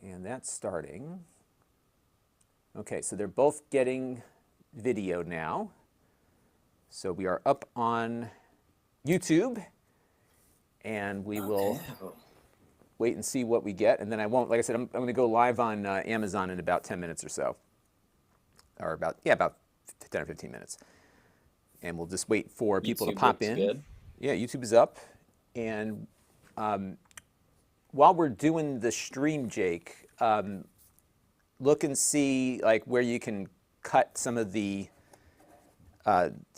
And that's starting. Okay, so they're both getting video now. So we are up on YouTube, and we will wait and see what we get. And then I won't, like I said, I'm going to go live on Amazon in about 10 minutes or so. Or about 10 or 15 minutes. And we'll just wait for people to pop in. Good. Yeah, YouTube is up. And while we're doing the stream, Jake, look and see like where you can cut some of the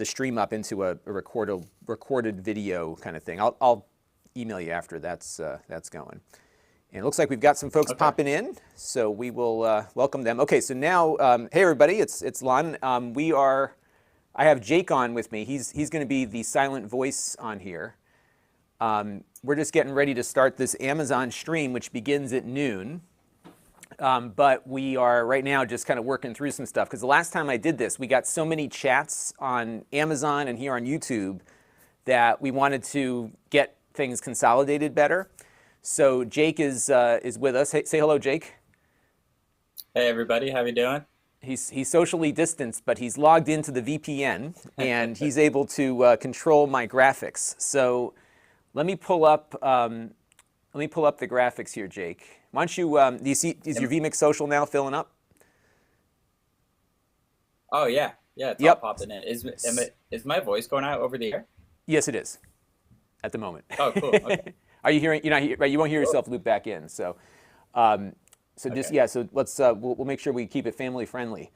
stream up into a recorded video kind of thing. I'll email you after that's going. And it looks like we've got some folks popping in, so we will welcome them. Okay, so now, hey everybody, it's Lon. I have Jake on with me. He's going to be the silent voice on here. We're just getting ready to start this Amazon stream, which begins at noon. But we are right now just kind of working through some stuff, because the last time I did this, we got so many chats on Amazon and here on YouTube that we wanted to get things consolidated better. So Jake is with us. Hey, say hello, Jake. Hey everybody, how you doing? He's socially distanced, but he's logged into the VPN and he's able to control my graphics. So let me pull up the graphics here, Jake. Why don't you? Do you see? Is your vMix Social now filling up? Oh yeah, it's all popping in. Is my voice going out over the air? Yes, it is. At the moment. Oh, cool. Okay. Are you hearing? You won't hear yourself loop back in. So, just yeah. So let's we'll make sure we keep it family friendly.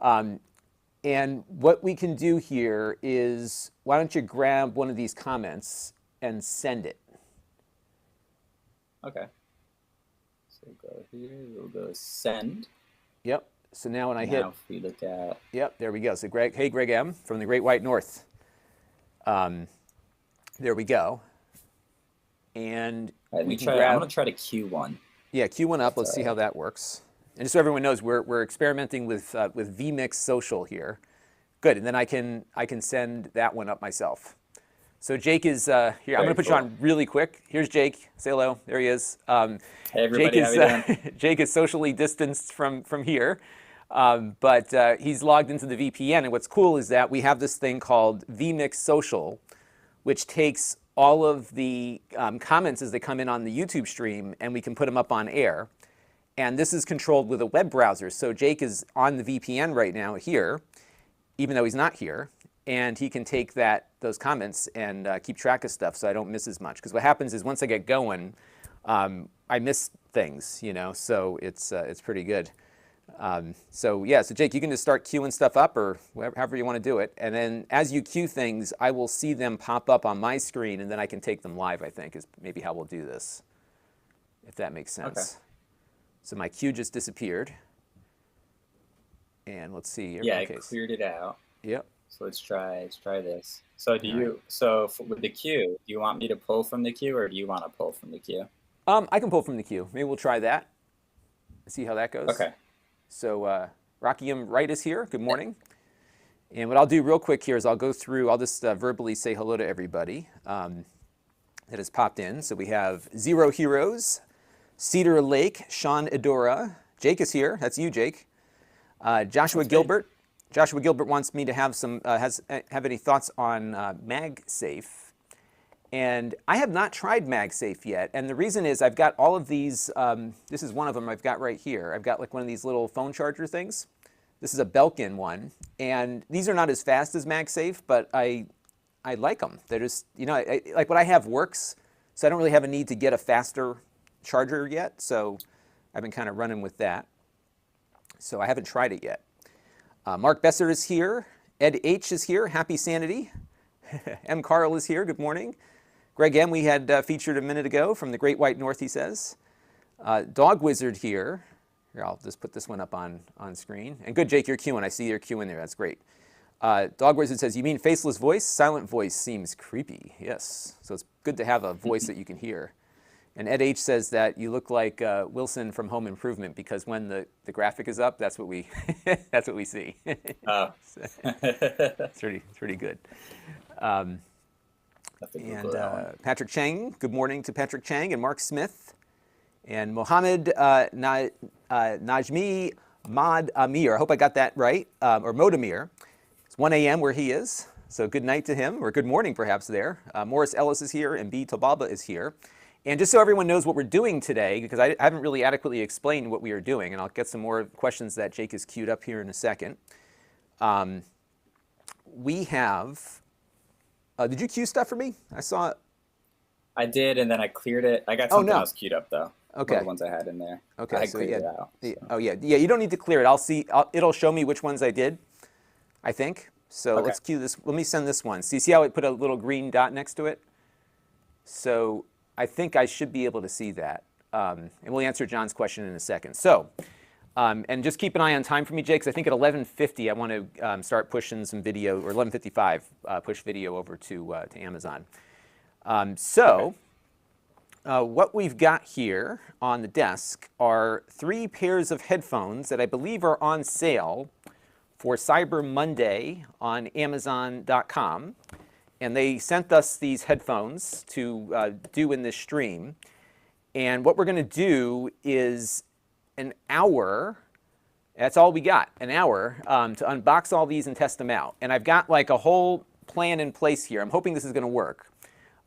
And what we can do here is, why don't you grab one of these comments and send it? Okay. So go here. We'll go send. Yep. So now when I hit. Now if we look at. Yep. There we go. So Greg M from the Great White North. There we go. And I'm gonna try to queue one. Yeah, queue one up. Let's see how that works. And just so everyone knows, we're experimenting with vMix Social here. Good, and then I can send that one up myself. So Jake is here. I'm going to put you on really quick. Here's Jake. Say hello. There he is. Hey everybody, how you doing? Jake is socially distanced from here, but he's logged into the VPN. And what's cool is that we have this thing called vMix Social, which takes all of the comments as they come in on the YouTube stream, and we can put them up on air. And this is controlled with a web browser. So Jake is on the VPN right now here, even though he's not here, and he can take those comments and keep track of stuff so I don't miss as much. Because what happens is once I get going, I miss things, so it's pretty good. So Jake, you can just start queuing stuff up, or however you want to do it. And then as you queue things, I will see them pop up on my screen, and then I can take them live, I think, is maybe how we'll do this, if that makes sense. Okay. So my queue just disappeared. And let's see. Yeah, I cleared it out. Yep. So let's try this. So with the queue, do you want me to pull from the queue, or do you want to pull from the queue? I can pull from the queue. Maybe we'll try that. See how that goes. Okay. So Rocky M. Wright is here. Good morning. And what I'll do real quick here is I'll just verbally say hello to everybody that has popped in. So we have Zero Heroes, Cedar Lake, Sean Edora. Jake is here. That's you, Jake. Joshua Gilbert. Joshua Gilbert wants me to have have any thoughts on MagSafe. And I have not tried MagSafe yet. And the reason is I've got all of these. This is one of them I've got right here. I've got like one of these little phone charger things. This is a Belkin one. And these are not as fast as MagSafe, but I like them. They're just, like what I have works. So I don't really have a need to get a faster charger yet. So I've been kind of running with that. So I haven't tried it yet. Mark Besser is here. Ed H is here. Happy Sanity. M. Carl is here. Good morning. Greg M. we had featured a minute ago from the Great White North, he says. Dog Wizard here. Here, I'll just put this one up on screen. And good, Jake, you're queuing. I see your queue in there. That's great. Dog Wizard says, you mean faceless voice? Silent voice seems creepy. Yes. So it's good to have a voice that you can hear. And Ed H says that you look like Wilson from Home Improvement, because when the graphic is up, that's what we that's what we see. It's pretty good. And Patrick Chang, good morning to Patrick Chang and Mark Smith. And Mohammed Najmi Mod Amir, I hope I got that right, or Modamir. It's 1 a.m. where he is, so good night to him, or good morning perhaps there. Morris Ellis is here, and B. Tobalba is here. And just so everyone knows what we're doing today, because I haven't really adequately explained what we are doing, and I'll get some more questions that Jake has queued up here in a second. We have, did you queue stuff for me? I saw it. I did, and then I cleared it. I got something else queued up, though. Okay. One of the ones I had in there. Okay. I so cleared yeah, it out. So. Oh, yeah. Yeah, you don't need to clear it. I'll see. It'll show me which ones I did, I think. So let's queue this. Let me send this one. So you see how it put a little green dot next to it? So I think I should be able to see that. And we'll answer John's question in a second. So, and just keep an eye on time for me, Jake, because I think at 11:50 I want to start pushing some video, or 11:55, push video over to Amazon. What we've got here on the desk are 3 pairs of headphones that I believe are on sale for Cyber Monday on Amazon.com. And they sent us these headphones to do in this stream. And what we're going to do is an hour, that's all we got, an hour, to unbox all these and test them out. And I've got like a whole plan in place here. I'm hoping this is going to work.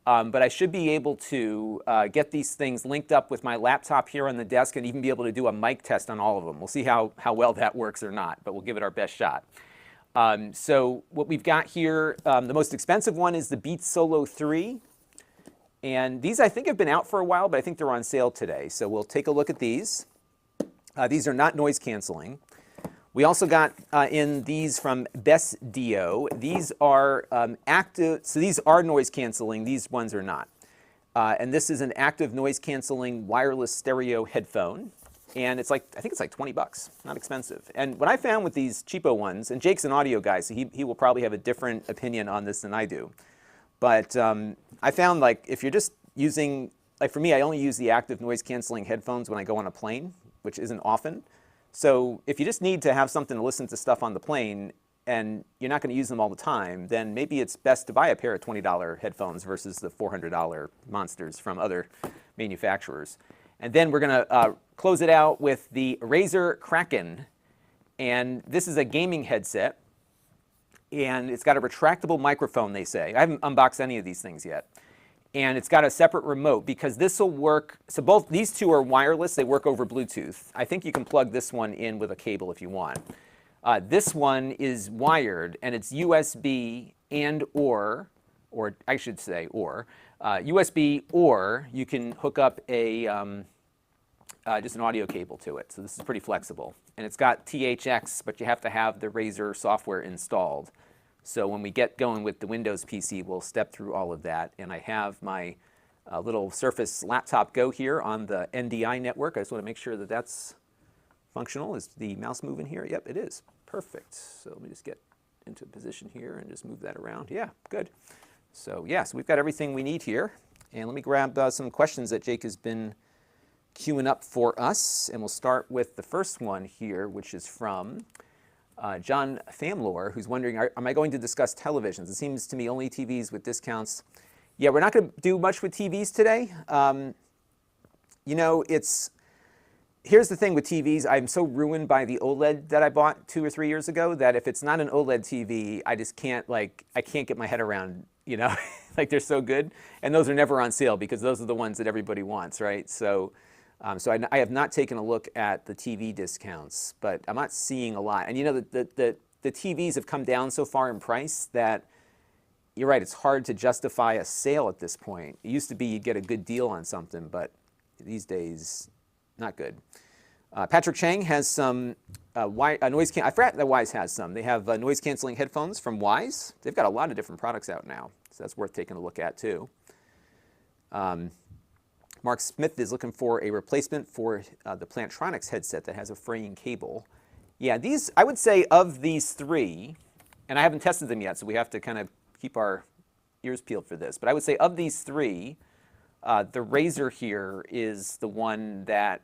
But I should be able to get these things linked up with my laptop here on the desk and even be able to do a mic test on all of them. We'll see how well that works or not, but we'll give it our best shot. So what we've got here, the most expensive one is the Beats Solo 3. And these I think have been out for a while, but I think they're on sale today. So we'll take a look at these. These are not noise canceling. We also got in these from Best Dio. These are active, so these are noise canceling, these ones are not. And this is an active noise canceling wireless stereo headphone. And it's like, I think it's like 20 bucks, not expensive. And what I found with these cheapo ones, and Jake's an audio guy, so he will probably have a different opinion on this than I do. But I found like if you're just using, like for me, I only use the active noise canceling headphones when I go on a plane, which isn't often. So if you just need to have something to listen to stuff on the plane and you're not going to use them all the time, then maybe it's best to buy a pair of $20 headphones versus the $400 monsters from other manufacturers. And then we're going to close it out with the Razer Kraken. And this is a gaming headset. And it's got a retractable microphone, they say. I haven't unboxed any of these things yet. And it's got a separate remote because this will work. So both these two are wireless. They work over Bluetooth. I think you can plug this one in with a cable if you want. This one is wired, and it's USB and or I should say USB, or you can hook up a just an audio cable to it. So this is pretty flexible. And it's got THX, but you have to have the Razer software installed. So when we get going with the Windows PC, we'll step through all of that. And I have my little Surface Laptop Go here on the NDI network. I just want to make sure that that's functional. Is the mouse moving here? Yep, it is. Perfect. So let me just get into a position here and just move that around. Yeah, good. So yeah, so we've got everything we need here. And let me grab some questions that Jake has been queuing up for us. And we'll start with the first one here, which is from John Famlor, who's wondering, am I going to discuss televisions? It seems to me only TVs with discounts. Yeah, we're not going to do much with TVs today. You know, here's the thing with TVs. I'm so ruined by the OLED that I bought 2 or 3 years ago that if it's not an OLED TV, I just can't, I can't get my head around, you know, like they're so good. And those are never on sale because those are the ones that everybody wants, right? So I have not taken a look at the TV discounts, but I'm not seeing a lot. And you know, the TVs have come down so far in price that you're right, it's hard to justify a sale at this point. It used to be you'd get a good deal on something, but these days, not good. Patrick Chang has some noise I forgot that Wise has some. They have noise canceling headphones from Wise. They've got a lot of different products out now, so that's worth taking a look at too. Mark Smith is looking for a replacement for the Plantronics headset that has a fraying cable. Yeah, these, I would say of these 3, and I haven't tested them yet, so we have to kind of keep our ears peeled for this, but I would say of these 3, the Razer here is the one that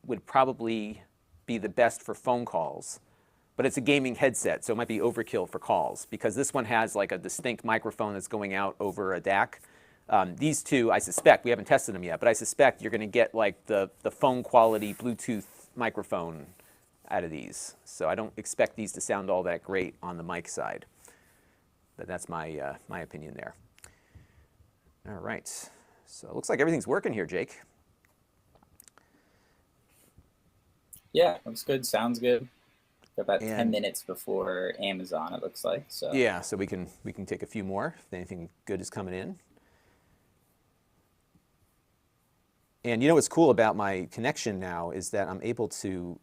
would probably be the best for phone calls. But it's a gaming headset, so it might be overkill for calls because this one has like a distinct microphone that's going out over a DAC. These two, I suspect, we haven't tested them yet, but I suspect you're going to get like the phone quality Bluetooth microphone out of these. So I don't expect these to sound all that great on the mic side. But that's my, my opinion there. All right. So it looks like everything's working here, Jake. Yeah, looks good. Sounds good. About And 10 minutes before Amazon, it looks like. So yeah, so we can take a few more if anything good is coming in. And you know what's cool about my connection now is that I'm able to,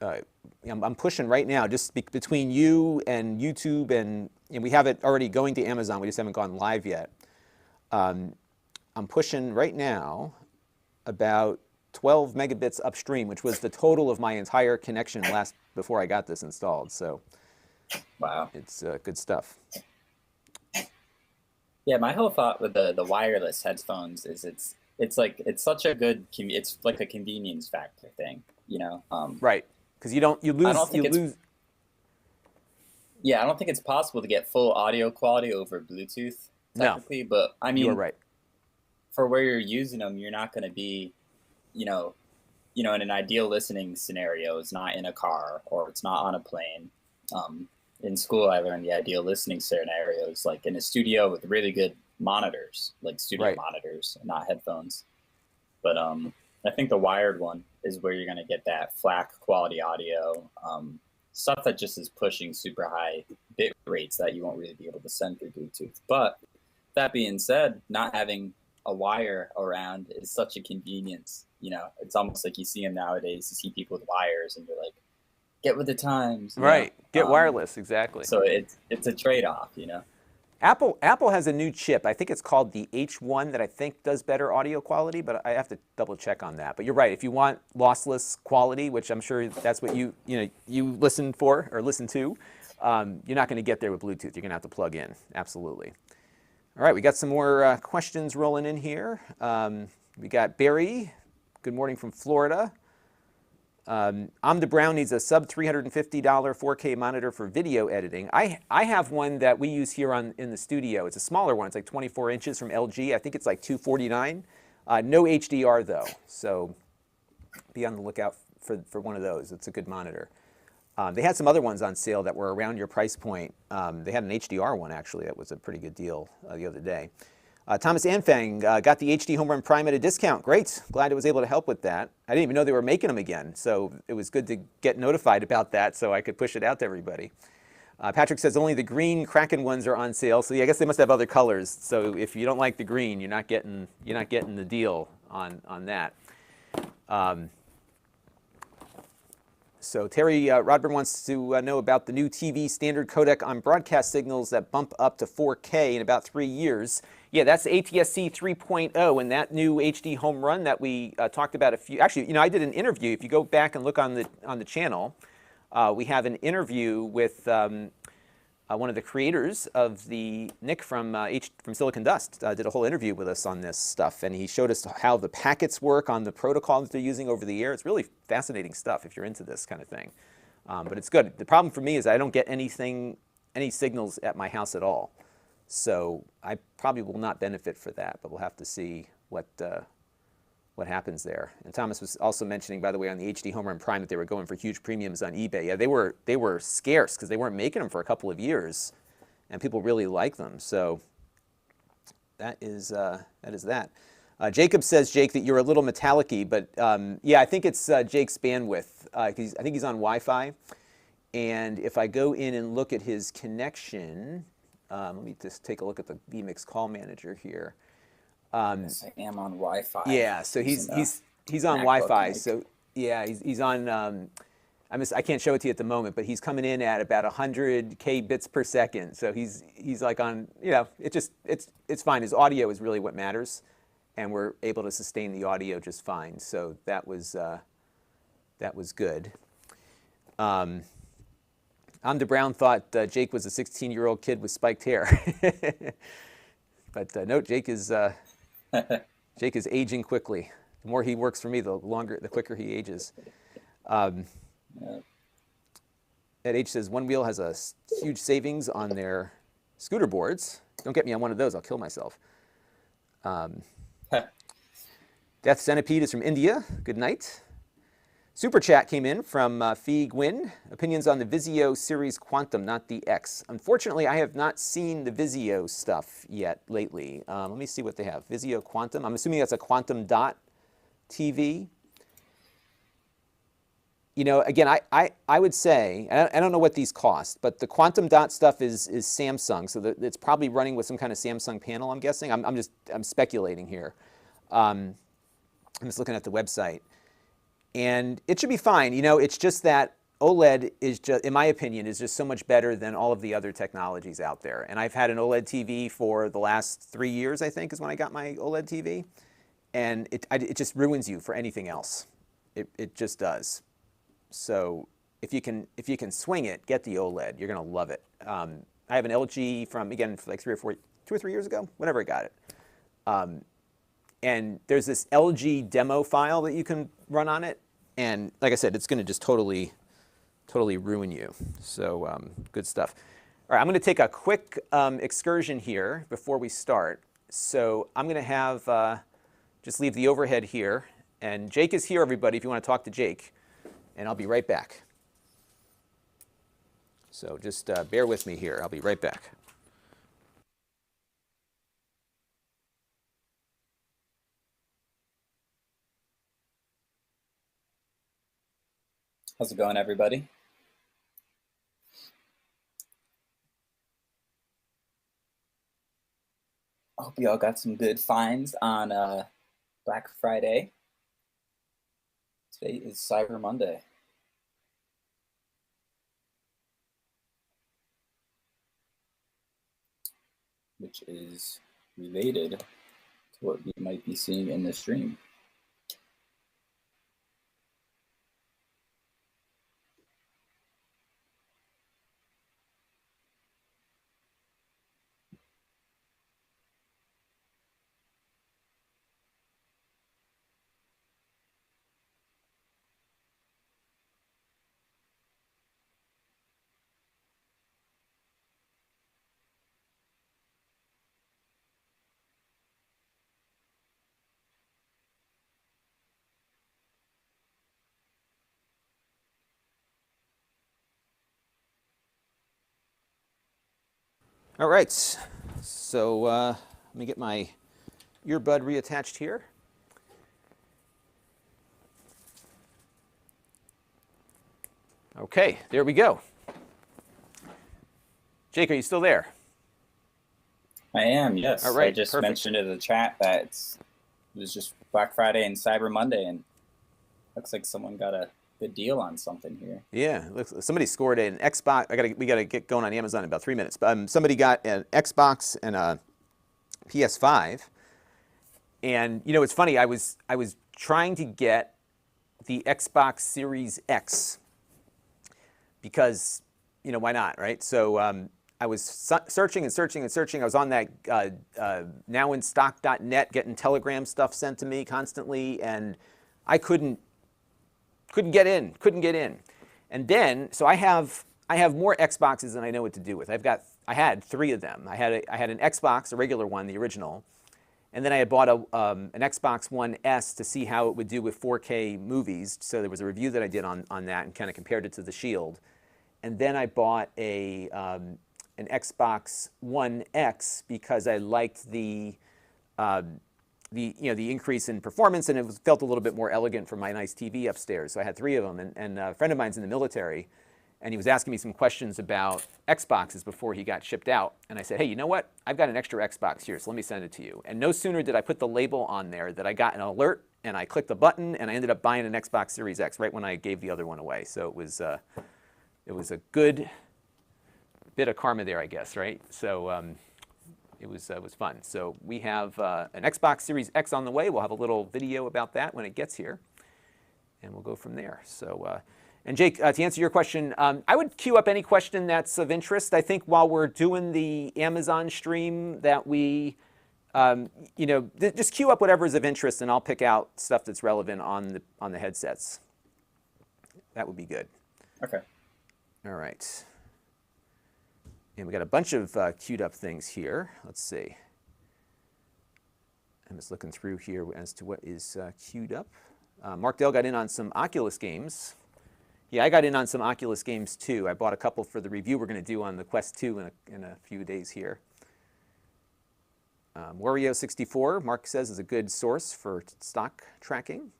I'm pushing right now just between you and YouTube, and we have it already going to Amazon. We just haven't gone live yet. I'm pushing right now about 12 megabits upstream, which was the total of my entire connection before I got this installed. So wow, it's good stuff. Yeah, my whole thought with the wireless headphones is it's like it's such a good it's like a convenience factor thing, you know. Right, because you lose. Yeah, I don't think it's possible to get full audio quality over Bluetooth technically, but I mean, you are right. For where you're using them, you're not going to be, you know, in an ideal listening scenario, it's not in a car or it's not on a plane. In school, I learned the ideal listening scenarios like in a studio with really good monitors, like studio monitors, not headphones. But I think the wired one is where you're going to get that FLAC quality audio, stuff that just is pushing super high bit rates that you won't really be able to send through Bluetooth. But that being said, not having a wire around is such a convenience. You know, it's almost like you see them nowadays. You see people with wires, and you're like, get with the times. Right, get wireless, exactly. So it's a trade-off, you know. Apple has a new chip. I think it's called the H1 that I think does better audio quality, but I have to double check on that. But you're right. If you want lossless quality, which I'm sure that's what you listen for or listen to, you're not going to get there with Bluetooth. You're going to have to plug in. Absolutely. All right, we got some more questions rolling in here. We got Barry. Good morning from Florida. Amda Brown needs a sub $350 4K monitor for video editing. I have one that we use here in the studio. It's a smaller one. It's like 24 inches from LG. I think it's like $249. No HDR though, so be on the lookout for one of those. It's a good monitor. They had some other ones on sale that were around your price point. They had an HDR one actually that was a pretty good deal the other day. Thomas Anfang got the HD Home Run Prime at a discount. Great. Glad I was able to help with that. I didn't even know they were making them again, so it was good to get notified about that so I could push it out to everybody. Patrick says only the green Kraken ones are on sale, so yeah, I guess they must have other colors. So if you don't like the green, you're not getting the deal on that. So Terry Rodburn wants to know about the new TV standard codec on broadcast signals that bump up to 4K in about 3 years. Yeah, that's ATSC 3.0, and that new HD home run that we talked about actually, I did an interview. If you go back and look on the channel, we have an interview with one of the creators of the Nick from Silicon Dust. Did a whole interview with us on this stuff, and he showed us how the packets work on the protocols they're using over the air. It's really fascinating stuff if you're into this kind of thing. But it's good. The problem for me is I don't get any signals at my house at all. So I probably will not benefit for that, but we'll have to see what happens there. And Thomas was also mentioning, by the way, on the HD Home Run Prime that they were going for huge premiums on eBay. Yeah, they were scarce because they weren't making them for a couple of years, and people really like them. So that is that. Jacob says, Jake, that you're a little metallic-y, but yeah, I think it's Jake's bandwidth. I think he's on Wi-Fi, and if I go in and look at his connection, let me just take a look at the vMix call manager here. Yes, I am on Wi-Fi. Yeah, so he's on Wi-Fi. So yeah, he's on. I can't show it to you at the moment, but he's coming in at about 100K bits per second. So he's like on. It's fine. His audio is really what matters, and we're able to sustain the audio just fine. So that was good. Amda Brown thought Jake was a 16-year-old kid with spiked hair, but no, Jake is aging quickly. The more he works for me, the quicker he ages. Ed H says One Wheel has a huge savings on their scooter boards. Don't get me on one of those; I'll kill myself. Death Centipede is from India. Good night. Super chat came in from Fee Gwyn. Opinions on the Vizio series Quantum, not the X. Unfortunately, I have not seen the Vizio stuff yet lately. Let me see what they have. Vizio Quantum. I'm assuming that's a Quantum.TV. You know, again, I would say, I don't know what these cost, but the Quantum Dot stuff is Samsung, so it's probably running with some kind of Samsung panel, I'm guessing. I'm speculating here. I'm just looking at the website. And it should be fine. You know, it's just that OLED is just, in my opinion, is just so much better than all of the other technologies out there. And I've had an OLED TV for the last 3 years, I think, is when I got my OLED TV. And it just ruins you for anything else. It just does. So if you can swing it, get the OLED. You're gonna love it. I have an LG from, again, like 2 or 3 years ago, whenever I got it. And there's this LG demo file that you can run on it. And like I said, it's gonna just totally ruin you. So good stuff. All right, I'm gonna take a quick excursion here before we start. So I'm gonna have, just leave the overhead here. And Jake is here, everybody, if you wanna talk to Jake. And I'll be right back. So just bear with me here. I'll be right back. How's it going, everybody? I hope you all got some good finds on Black Friday. Today is Cyber Monday. Which is related to what you might be seeing in the stream. All right, so let me get my earbud reattached here. Okay, there we go. Jake, are you still there? I am, yes. All right, I just perfect. mentioned in the chat that it was just Black Friday and Cyber Monday, and looks like someone got a good deal on something here. Yeah, somebody scored an Xbox. We gotta get going on Amazon in about 3 minutes. Somebody got an Xbox and a PS5, and you know it's funny. I was trying to get the Xbox Series X because you know why not, right? So I was searching and searching and searching. I was on that nowinstock.net getting Telegram stuff sent to me constantly, and I couldn't get in. And then, so I have more Xboxes than I know what to do with. I had 3 of them. I had an Xbox, a regular one, the original, and then I had bought an Xbox One S to see how it would do with 4K movies. So there was a review that I did on that and kind of compared it to the Shield. And then I bought an Xbox One X because I liked the increase in performance, and it felt a little bit more elegant for my nice TV upstairs. So I had 3 of them, and a friend of mine's in the military, and he was asking me some questions about Xboxes before he got shipped out. And I said, hey, you know what? I've got an extra Xbox here, so let me send it to you. And no sooner did I put the label on there that I got an alert, and I clicked the button, and I ended up buying an Xbox Series X right when I gave the other one away. So it was a good bit of karma there, I guess, right? So it was fun. So we have an Xbox Series X on the way. We'll have a little video about that when it gets here, and we'll go from there. So, and Jake, to answer your question, I would queue up any question that's of interest. I think while we're doing the Amazon stream that we, just queue up whatever is of interest, and I'll pick out stuff that's relevant on the headsets. That would be good. Okay. All right. And we got a bunch of queued up things here. Let's see. I'm just looking through here as to what is queued up. Mark Dell got in on some Oculus games. Yeah, I got in on some Oculus games too. I bought a couple for the review we're going to do on the Quest 2 in a few days here. Wario64, Mark says, is a good source for stock tracking.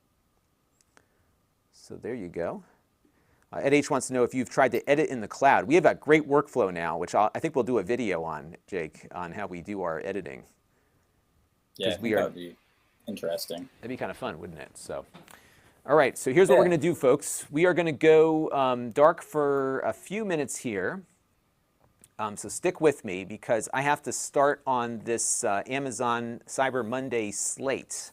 So there you go. Ed H wants to know if you've tried to edit in the cloud. We have a great workflow now, which I think we'll do a video on, Jake, on how we do our editing. Yeah, I think that would be interesting. That'd be kind of fun, wouldn't it? So, all right, so here's what we're going to do, folks. We are going to go dark for a few minutes here. So stick with me because I have to start on this Amazon Cyber Monday slate.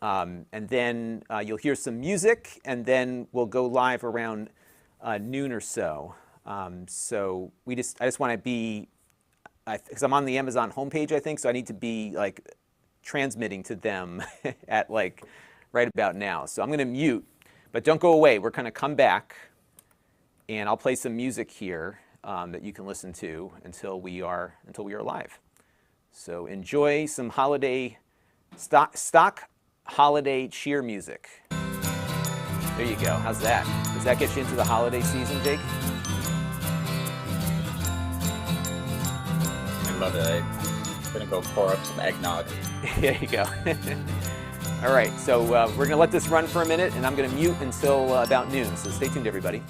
And then you'll hear some music, and then we'll go live around noon or so. So I just want to be, because I'm on the Amazon homepage, I think, so I need to be like transmitting to them at like right about now. So I'm going to mute, but don't go away. We're going to come back, and I'll play some music here that you can listen to until we are live. So enjoy some holiday stock holiday cheer music. There you go. How's that? Does that get you into the holiday season, Jake? I love it. I'm gonna go pour up some eggnog. There you go. All right, so we're gonna let this run for a minute, and I'm gonna mute until about noon. So stay tuned, everybody.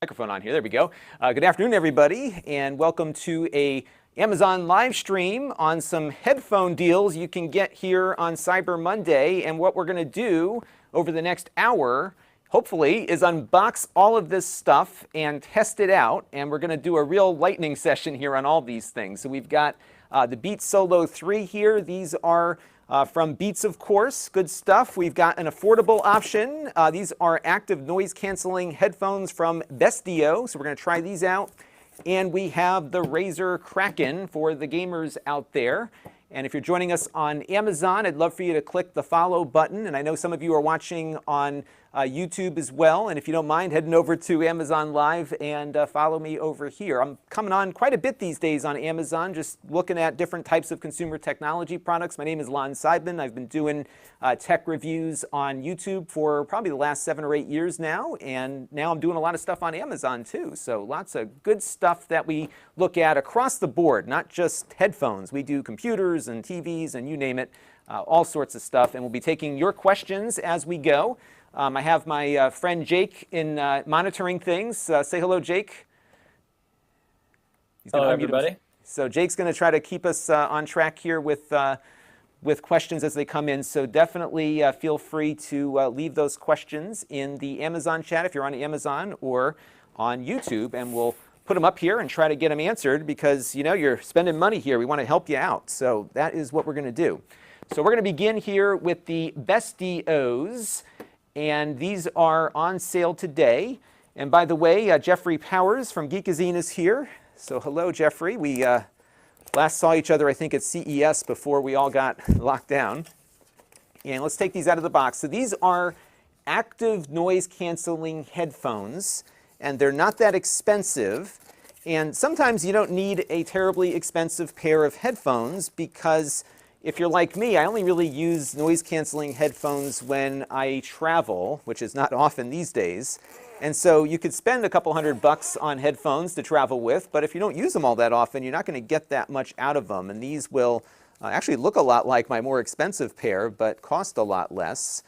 Microphone on here. There we go. Good afternoon, everybody, and welcome to a Amazon live stream on some headphone deals you can get here on Cyber Monday. And what we're going to do over the next hour, hopefully, is unbox all of this stuff and test it out. And we're going to do a real lightning session here on all these things. So we've got the Beats Solo 3 here. These are from Beats, of course. Good stuff. We've got an affordable option. These are active noise canceling headphones from Bestio. So we're going to try these out. And we have the Razer Kraken for the gamers out there. And if you're joining us on Amazon, I'd love for you to click the follow button. And I know some of you are watching on YouTube as well. And if you don't mind heading over to Amazon Live and follow me over here. I'm coming on quite a bit these days on Amazon, just looking at different types of consumer technology products. My name is Lon.TV. I've been doing tech reviews on YouTube for probably the last 7 or 8 years now. And now I'm doing a lot of stuff on Amazon too. So lots of good stuff that we look at across the board, not just headphones. We do computers and TVs and you name it, all sorts of stuff. And we'll be taking your questions as we go. I have my friend Jake in monitoring things. Say hello, Jake. Hello, everybody. So Jake's going to try to keep us on track here with questions as they come in. So definitely feel free to leave those questions in the Amazon chat if you're on Amazon or on YouTube, and we'll put them up here and try to get them answered because, you know, you're spending money here. We want to help you out. So that is what we're going to do. So we're going to begin here with the Bestios. And these are on sale today. And by the way, Jeffrey Powers from Geekazine is here. So hello, Jeffrey. We last saw each other, I think, at CES before we all got locked down. And let's take these out of the box. So these are active noise canceling headphones, and they're not that expensive. And sometimes you don't need a terribly expensive pair of headphones because if you're like me, I only really use noise-canceling headphones when I travel, which is not often these days. And so you could spend a couple $100 on headphones to travel with, but if you don't use them all that often, you're not going to get that much out of them. And these will actually look a lot like my more expensive pair, but cost a lot less.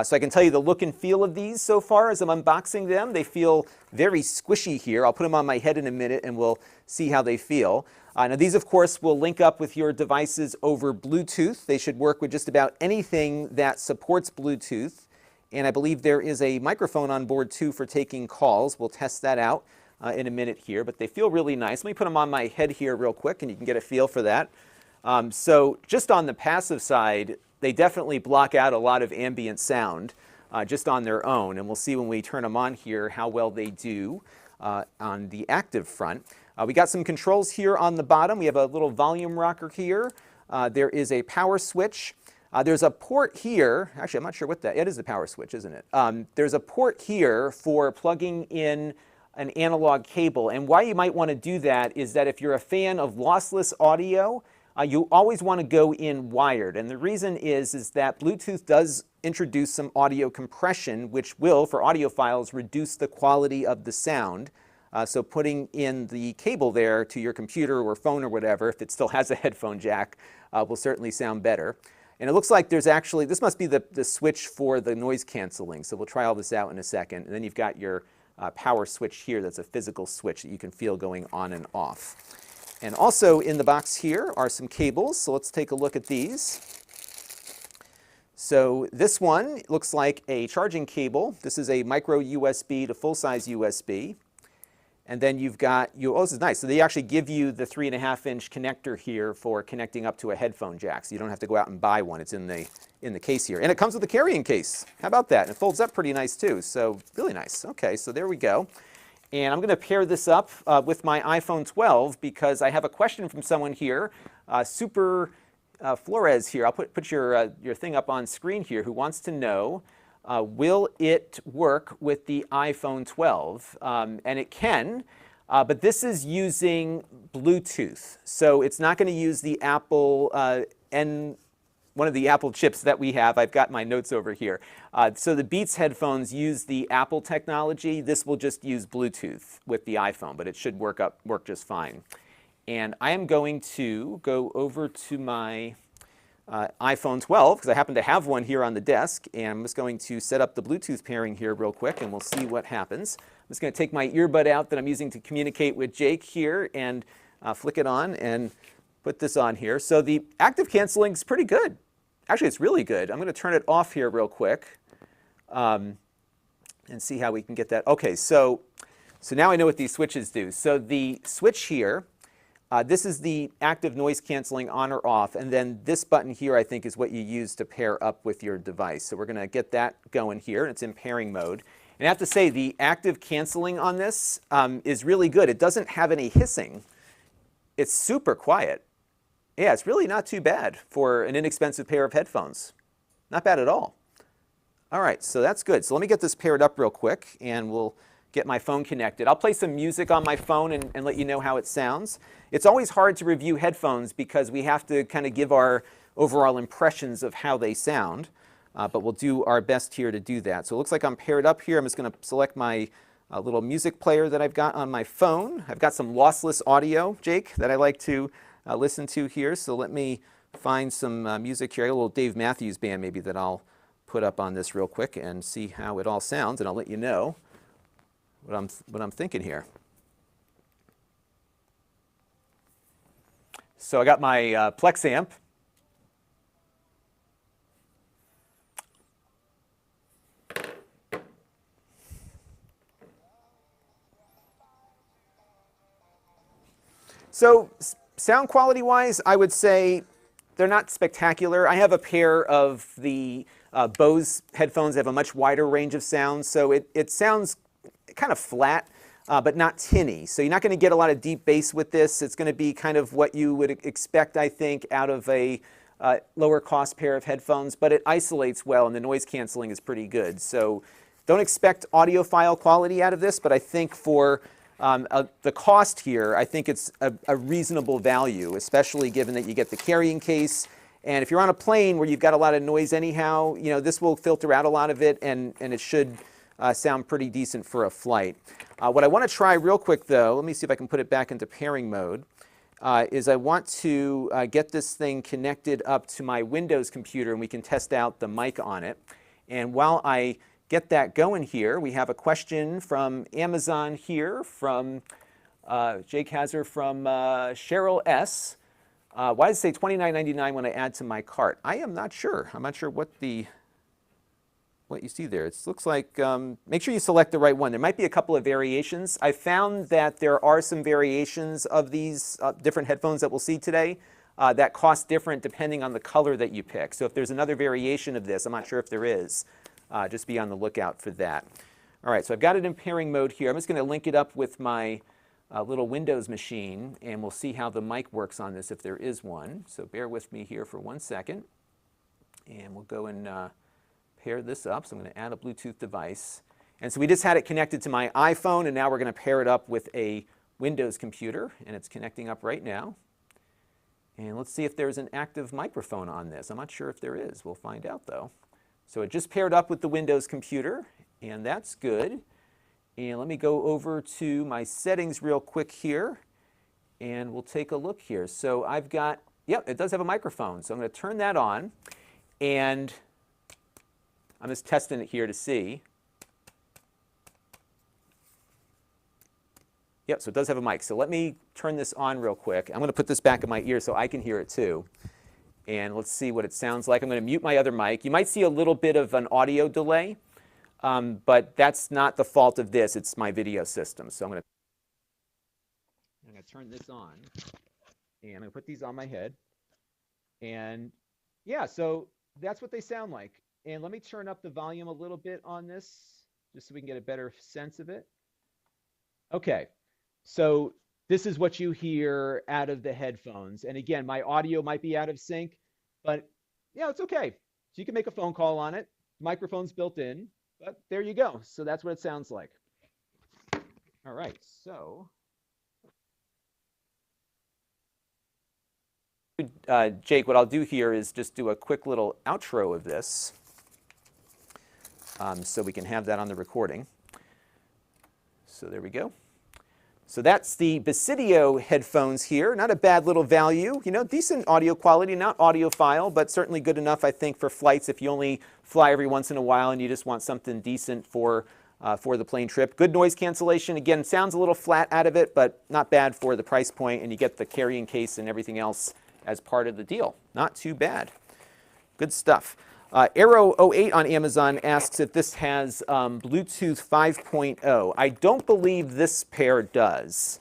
So I can tell you the look and feel of these so far as I'm unboxing them. They feel very squishy here. I'll put them on my head in a minute and we'll see how they feel. Now these, of course, will link up with your devices over Bluetooth. They should work with just about anything that supports Bluetooth. And I believe there is a microphone on board, too, for taking calls. We'll test that out in a minute here. But they feel really nice. Let me put them on my head here real quick, and you can get a feel for that. So just on the passive side, they definitely block out a lot of ambient sound just on their own. And we'll see when we turn them on here how well they do on the active front. We got some controls here on the bottom. We have a little volume rocker here. There is a power switch. There's a port here. Actually, I'm not sure what that is. It is a power switch, isn't it? There's a port here for plugging in an analog cable. And why you might want to do that is that if you're a fan of lossless audio, you always want to go in wired. And the reason is that Bluetooth does introduce some audio compression, which will, for audiophiles, reduce the quality of the sound. So putting in the cable there to your computer or phone or whatever, if it still has a headphone jack, will certainly sound better. And it looks like there's actually, this must be the switch for the noise canceling. So we'll try all this out in a second. And then you've got your power switch here that's a physical switch that you can feel going on and off. And also in the box here are some cables. So let's take a look at these. So this one looks like a charging cable. This is a micro USB to full-size USB. And then you've got, oh, this is nice. So they actually give you the 3.5-inch connector here for connecting up to a headphone jack. So you don't have to go out and buy one. It's in the case here. And it comes with a carrying case. How about that? And it folds up pretty nice too. So really nice. Okay, so there we go. And I'm going to pair this up with my iPhone 12 because I have a question from someone here, Super Flores here. I'll put your thing up on screen here, who wants to know, will it work with the iPhone 12? And it can, but this is using Bluetooth. So it's not going to use the Apple one of the Apple chips that we have. I've got my notes over here. So the Beats headphones use the Apple technology. This will just use Bluetooth with the iPhone, but it should work just fine. And I am going to go over to my iPhone 12 because I happen to have one here on the desk, and I'm just going to set up the Bluetooth pairing here real quick and we'll see what happens. I'm just going to take my earbud out that I'm using to communicate with Jake here and flick it on and put this on here. So the active canceling is pretty good. Actually, it's really good. I'm going to turn it off here real quick and see how we can get that. Okay, so now I know what these switches do. So the switch here, this is the active noise canceling on or off, and then this button here I think is what you use to pair up with your device. So we're going to get that going here, and it's in pairing mode. And I have to say the active canceling on this is really good. It doesn't have any hissing. It's super quiet. Yeah, it's really not too bad for an inexpensive pair of headphones. Not bad at all. All right, so that's good. So let me get this paired up real quick, and we'll get my phone connected. I'll play some music on my phone and let you know how it sounds. It's always hard to review headphones because we have to kind of give our overall impressions of how they sound, but we'll do our best here to do that. So it looks like I'm paired up here. I'm just going to select my little music player that I've got on my phone. I've got some lossless audio, Jake, that I like to listen to here. So let me find some music here. I got a little Dave Matthews Band maybe that I'll put up on this real quick and see how it all sounds, and I'll let you know what I'm thinking here. So I got my Plex amp. So sound quality wise, I would say they're not spectacular. I have a pair of the Bose headphones that have a much wider range of sound, so it sounds kind of flat, but not tinny. So you're not going to get a lot of deep bass with this. It's going to be kind of what you would expect, I think, out of a lower cost pair of headphones, but it isolates well and the noise canceling is pretty good. So don't expect audiophile quality out of this, but I think for the cost here, I think it's a reasonable value, especially given that you get the carrying case. And if you're on a plane where you've got a lot of noise anyhow, you know, this will filter out a lot of it, and it should sound pretty decent for a flight. What I want to try real quick, though, let me see if I can put it back into pairing mode, is I want to get this thing connected up to my Windows computer, and we can test out the mic on it. And while I get that going here, we have a question from Amazon here, from Jake Hazard, from Cheryl S. Why does it say $29.99 when I add to my cart? I am not sure. I'm not sure what you see there. It looks like, make sure you select the right one. There might be a couple of variations. I found that there are some variations of these different headphones that we'll see today that cost different depending on the color that you pick. So if there's another variation of this, I'm not sure if there is. Just be on the lookout for that. All right, so I've got it in pairing mode here. I'm just going to link it up with my little Windows machine, and we'll see how the mic works on this if there is one. So bear with me here for 1 second, and we'll go and pair this up. So I'm going to add a Bluetooth device. And so we just had it connected to my iPhone, and now we're going to pair it up with a Windows computer, and it's connecting up right now. And let's see if there's an active microphone on this. I'm not sure if there is. We'll find out, though. So it just paired up with the Windows computer, and that's good. And let me go over to my settings real quick here, and we'll take a look here. So I've got, yep, it does have a microphone. So I'm going to turn that on, and I'm just testing it here to see. Yep, so it does have a mic. So let me turn this on real quick. I'm going to put this back in my ear so I can hear it too. And let's see what it sounds like. I'm going to mute my other mic. You might see a little bit of an audio delay, but that's not the fault of this. It's my video system. So I'm going to turn this on, and I'm going to put these on my head. And yeah, so that's what they sound like. And let me turn up the volume a little bit on this, just so we can get a better sense of it. Okay, so this is what you hear out of the headphones. And again, my audio might be out of sync, but yeah, it's okay. So you can make a phone call on it. Microphone's built in, but there you go. So that's what it sounds like. All right, so Jake, what I'll do here is just do a quick little outro of this so we can have that on the recording. So there we go. So that's the Basidio headphones here. Not a bad little value. You know, decent audio quality, not audiophile, but certainly good enough, I think, for flights if you only fly every once in a while and you just want something decent for the plane trip. Good noise cancellation. Again, sounds a little flat out of it, but not bad for the price point, and you get the carrying case and everything else as part of the deal. Not too bad. Good stuff. Arrow08 on Amazon asks if this has Bluetooth 5.0. I don't believe this pair does.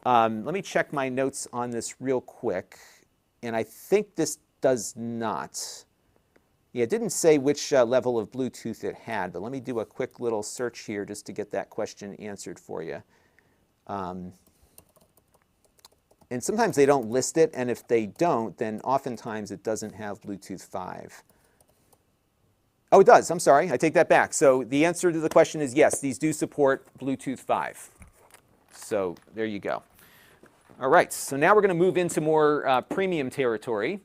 Let me check my notes on this real quick. And I think this does not. Yeah, it didn't say which level of Bluetooth it had, but let me do a quick little search here just to get that question answered for you. And sometimes they don't list it, and if they don't, then oftentimes it doesn't have Bluetooth 5. Oh, it does. I'm sorry. I take that back. So the answer to the question is yes, these do support Bluetooth 5. So there you go. All right. So now we're going to move into more premium territory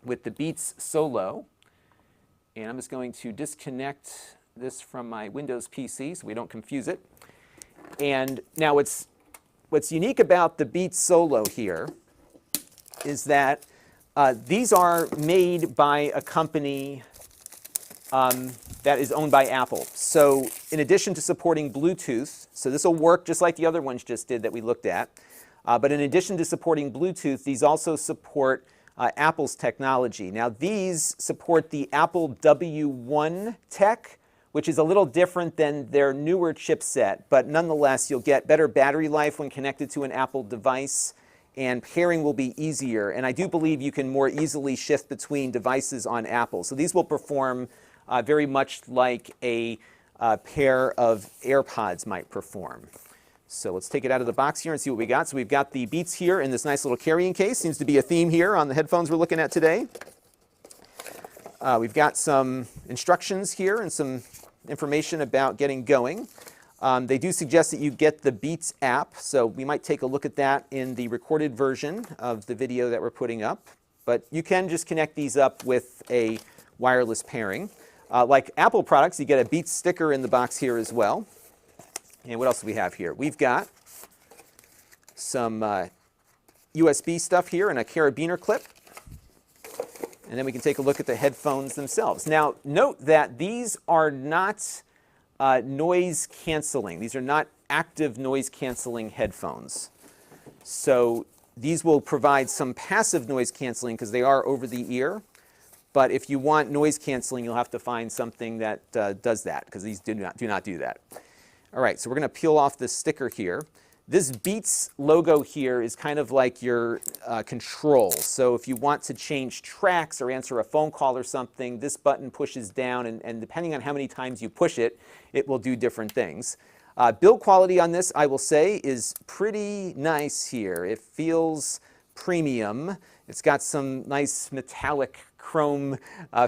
with the Beats Solo. And I'm just going to disconnect this from my Windows PC so we don't confuse it. And now what's unique about the Beats Solo here is that these are made by a company that is owned by Apple. So in addition to supporting Bluetooth, so this will work just like the other ones just did that we looked at, but in addition to supporting Bluetooth, these also support Apple's technology. Now these support the Apple W1 tech, which is a little different than their newer chipset, but nonetheless you'll get better battery life when connected to an Apple device, and pairing will be easier. And I do believe you can more easily shift between devices on Apple. So these will perform very much like a pair of AirPods might perform. So let's take it out of the box here and see what we got. So we've got the Beats here in this nice little carrying case. Seems to be a theme here on the headphones we're looking at today. We've got some instructions here and some information about getting going. They do suggest that you get the Beats app, so we might take a look at that in the recorded version of the video that we're putting up. But you can just connect these up with a wireless pairing. Like Apple products, you get a Beats sticker in the box here as well. And what else do we have here? We've got some USB stuff here and a carabiner clip. And then we can take a look at the headphones themselves. Now, note that these are not noise canceling. These are not active noise canceling headphones. So these will provide some passive noise canceling because they are over the ear. But if you want noise canceling, you'll have to find something that does that, because these do not do that. All right, so we're going to peel off this sticker here. This Beats logo here is kind of like your control. So if you want to change tracks or answer a phone call or something, this button pushes down, and depending on how many times you push it, it will do different things. Build quality on this, I will say, is pretty nice here. It feels premium. It's got some nice metallic chrome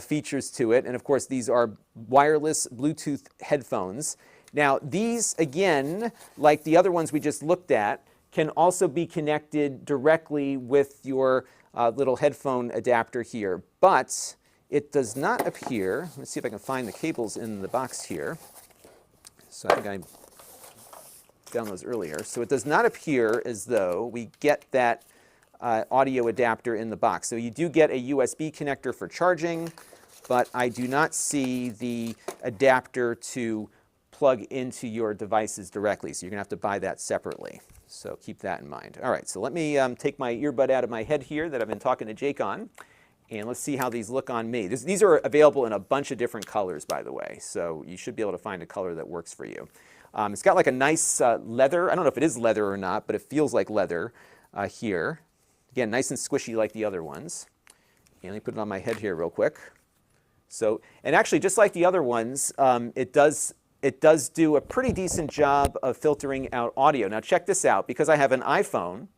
features to it. And of course, these are wireless Bluetooth headphones. Now, these, again, like the other ones we just looked at, can also be connected directly with your little headphone adapter here. But it does not appear, let's see if I can find the cables in the box here. So I think I found those earlier. So it does not appear as though we get that audio adapter in the box. So you do get a USB connector for charging, but I do not see the adapter to plug into your devices directly. So you're going to have to buy that separately. So keep that in mind. All right, so let me take my earbud out of my head here that I've been talking to Jake on, and let's see how these look on me. These are available in a bunch of different colors, by the way, so you should be able to find a color that works for you. It's got like a nice leather. I don't know if it is leather or not, but it feels like leather here. Again, nice and squishy like the other ones. And let me put it on my head here real quick. So, and actually, just like the other ones, it does do a pretty decent job of filtering out audio. Now check this out. Because I have an iPhone,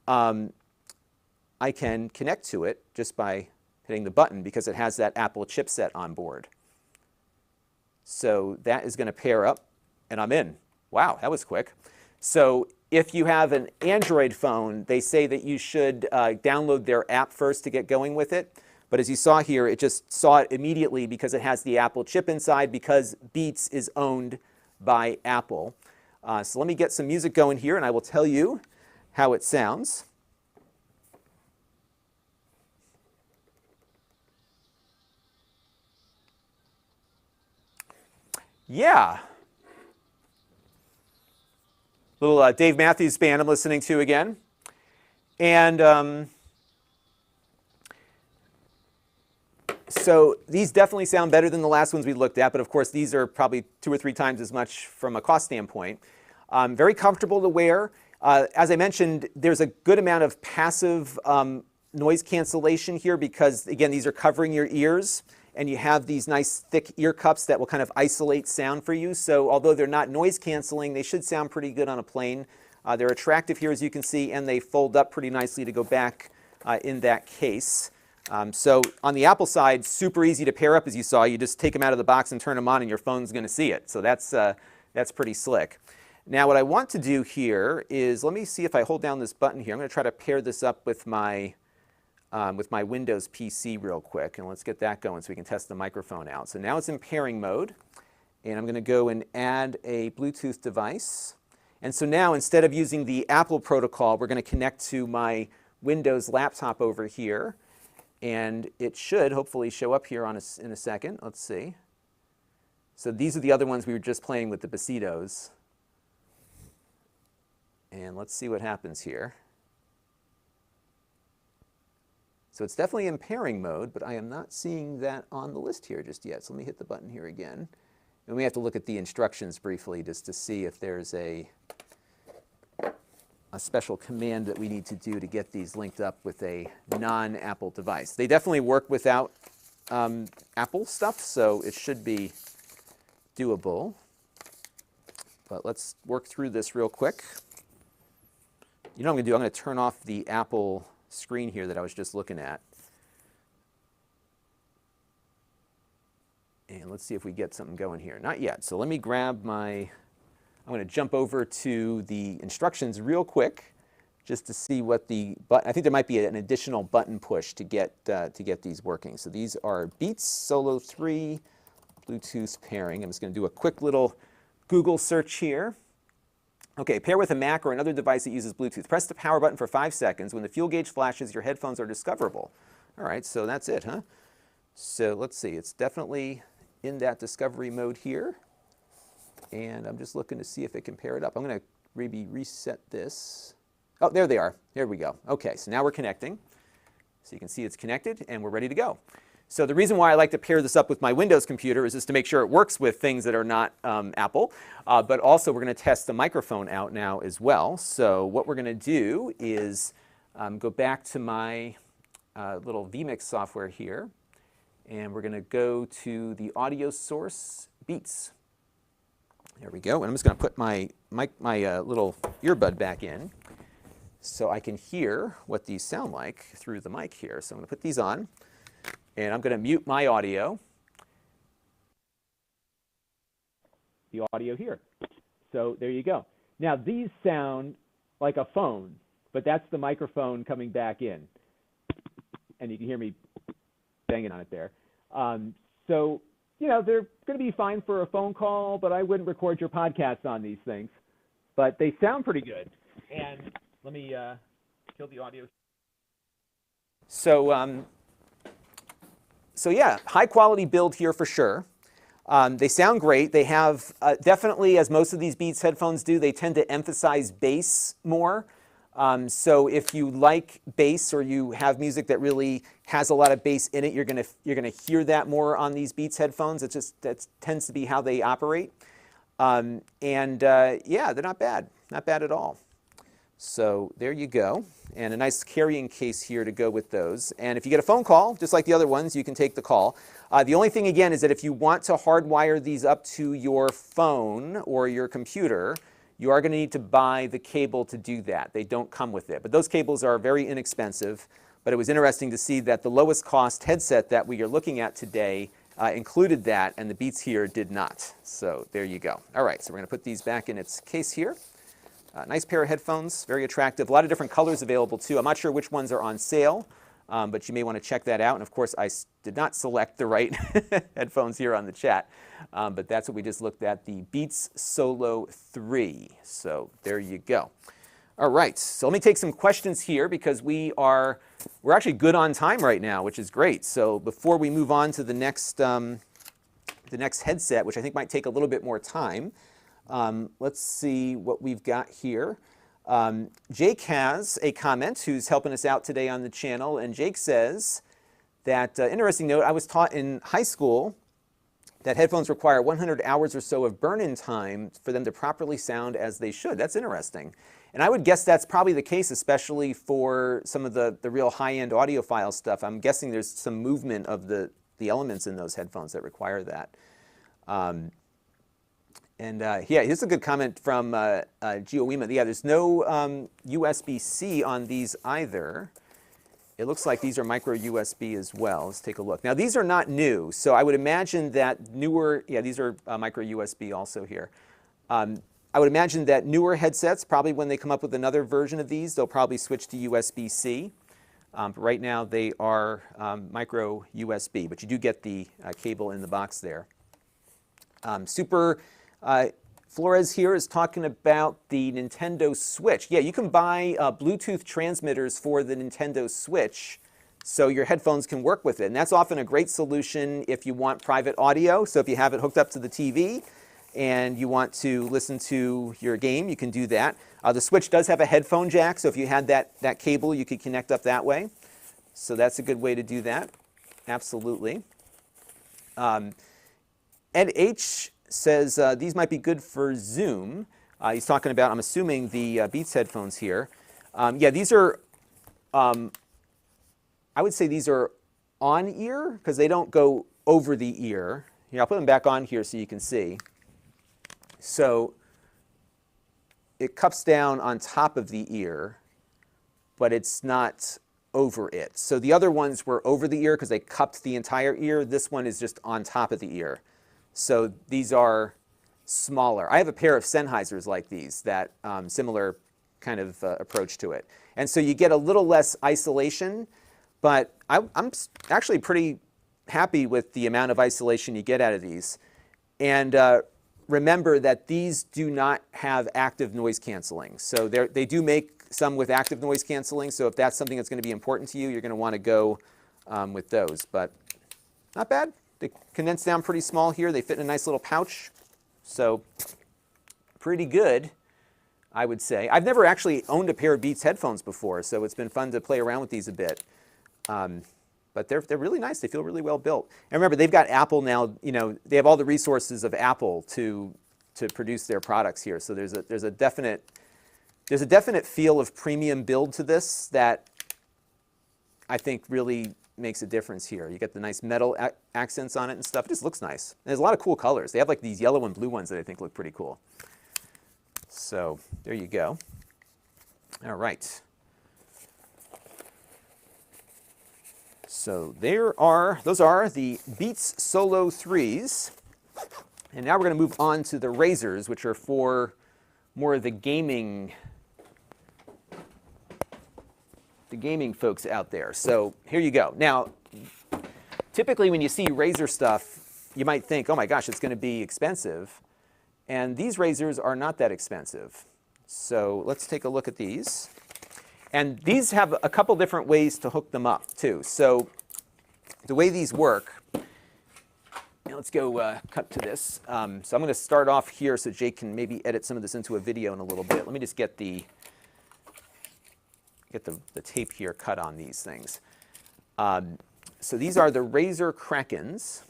I can connect to it just by hitting the button because it has that Apple chipset on board. So that is going to pair up, and I'm in. Wow, that was quick. So if you have an Android phone, they say that you should download their app first to get going with it. But as you saw here, it just saw it immediately because it has the Apple chip inside, because Beats is owned by Apple. So let me get some music going here, and I will tell you how it sounds. Yeah. Little Dave Matthews Band I'm listening to again. And so these definitely sound better than the last ones we looked at, but of course these are probably 2 or 3 times as much from a cost standpoint. Very comfortable to wear. As I mentioned, there's a good amount of passive noise cancellation here because, again, these are covering your ears, and you have these nice thick ear cups that will kind of isolate sound for you. So although they're not noise canceling, they should sound pretty good on a plane. They're attractive here, as you can see, and they fold up pretty nicely to go back in that case. So on the Apple side, super easy to pair up, as you saw. You just take them out of the box and turn them on, and your phone's going to see it. So that's pretty slick. Now what I want to do here is, let me see if I hold down this button here. I'm going to try to pair this up with my Windows PC real quick, and let's get that going so we can test the microphone out. So now it's in pairing mode, and I'm going to go and add a Bluetooth device. And so now, instead of using the Apple protocol, we're going to connect to my Windows laptop over here, and it should hopefully show up here in a second. Let's see. So these are the other ones we were just playing with, the Basitos. And let's see what happens here. So it's definitely in pairing mode, but I am not seeing that on the list here just yet. So let me hit the button here again. And we have to look at the instructions briefly just to see if there's a special command that we need to do to get these linked up with a non-Apple device. They definitely work without Apple stuff, so it should be doable. But let's work through this real quick. You know what I'm going to do? I'm going to turn off the Apple screen here that I was just looking at. And let's see if we get something going here. Not yet. So let me grab I'm going to jump over to the instructions real quick just to see what the button, I think there might be an additional button push to get these working. So these are Beats Solo 3 Bluetooth pairing. I'm just going to do a quick little Google search here. Okay, pair with a Mac or another device that uses Bluetooth. Press the power button for 5 seconds. When the fuel gauge flashes, your headphones are discoverable. All right, so that's it, huh? So let's see, it's definitely in that discovery mode here. And I'm just looking to see if it can pair it up. I'm going to maybe reset this. Oh, there they are. There we go. Okay, so now we're connecting. So you can see it's connected, and we're ready to go. So the reason why I like to pair this up with my Windows computer is just to make sure it works with things that are not Apple. But also we're going to test the microphone out now as well. So what we're going to do is go back to my little vMix software here. And we're going to go to the audio source, Beats. There we go. And I'm just going to put my little earbud back in so I can hear what these sound like through the mic here. So I'm going to put these on. And I'm going to mute my audio. The audio here. So there you go. Now these sound like a phone, but that's the microphone coming back in. And you can hear me banging on it there. So, you know, they're going to be fine for a phone call, but I wouldn't record your podcast on these things. But they sound pretty good. And let me kill the audio. So yeah, high quality build here for sure. They sound great. They have definitely, as most of these Beats headphones do, they tend to emphasize bass more. So if you like bass or you have music that really has a lot of bass in it, you're gonna hear that more on these Beats headphones. It's just that tends to be how they operate. Yeah, they're not bad at all. So there you go, and a nice carrying case here to go with those. And if you get a phone call, just like the other ones, you can take the call. The only thing, again, is that if you want to hardwire these up to your phone or your computer, you are going to need to buy the cable to do that. They don't come with it. But those cables are very inexpensive. But it was interesting to see that the lowest cost headset that we are looking at today included that, and the Beats here did not. So there you go. All right, so we're going to put these back in its case here. Nice pair of headphones, very attractive. A lot of different colors available too. I'm not sure which ones are on sale, but you may want to check that out. And of course, I did not select the right headphones here on the chat, but that's what we just looked at, the Beats Solo 3. So there you go. All right, so let me take some questions here because we're actually good on time right now, which is great. So before we move on to the next headset, which I think might take a little bit more time, let's see what we've got here. Jake has a comment who's helping us out today on the channel, and Jake says that, interesting note, I was taught in high school that headphones require 100 hours or so of burn-in time for them to properly sound as they should. That's interesting. And I would guess that's probably the case, especially for some of the real high-end audiophile stuff. I'm guessing there's some movement of the elements in those headphones that require that. Yeah, here's a good comment from GeoWema. Yeah, there's no USB-C on these either. It looks like these are micro USB as well. Let's take a look. Now, these are not new, so I would imagine that newer, yeah, these are micro USB also here. I would imagine that newer headsets, probably when they come up with another version of these, they'll probably switch to USB-C. But right now, they are micro USB, but you do get the cable in the box there. Flores here is talking about the Nintendo Switch. Yeah, you can buy Bluetooth transmitters for the Nintendo Switch so your headphones can work with it. And that's often a great solution if you want private audio. So if you have it hooked up to the TV and you want to listen to your game, you can do that. The Switch does have a headphone jack, so if you had that cable, you could connect up that way. So that's a good way to do that. Absolutely. Ed H says these might be good for Zoom. He's talking about, I'm assuming, the Beats headphones here. Yeah, these are, I would say these are on ear because they don't go over the ear. Here, I'll put them back on here so you can see. So it cups down on top of the ear, but it's not over it. So the other ones were over the ear because they cupped the entire ear. This one is just on top of the ear. So these are smaller. I have a pair of Sennheisers like these, that similar kind of approach to it. And so you get a little less isolation, but I'm actually pretty happy with the amount of isolation you get out of these. And remember that these do not have active noise canceling. So they do make some with active noise canceling. So if that's something that's going to be important to you, you're going to want to go with those. But not bad. They condense down pretty small here. They fit in a nice little pouch. So pretty good, I would say. I've never actually owned a pair of Beats headphones before, so it's been fun to play around with these a bit. But they're really nice. They feel really well built. And remember, they've got Apple now. You know, they have all the resources of Apple to produce their products here. So there's a definite feel of premium build to this that I think really makes a difference here. You get the nice metal accents on it and stuff. It just looks nice. And there's a lot of cool colors. They have like these yellow and blue ones that I think look pretty cool. So there you go. All right. So those are the Beats Solo 3s. And now we're going to move on to the Razors, which are for more of the gaming folks out there. So here you go. Now, typically when you see Razer stuff, you might think, oh my gosh, it's going to be expensive. And these Razors are not that expensive. So let's take a look at these. And these have a couple different ways to hook them up too. So the way these work, now let's go cut to this. So I'm going to start off here so Jake can maybe edit some of this into a video in a little bit. Let me just get the tape here cut on these things. So these are the Razer Krakens,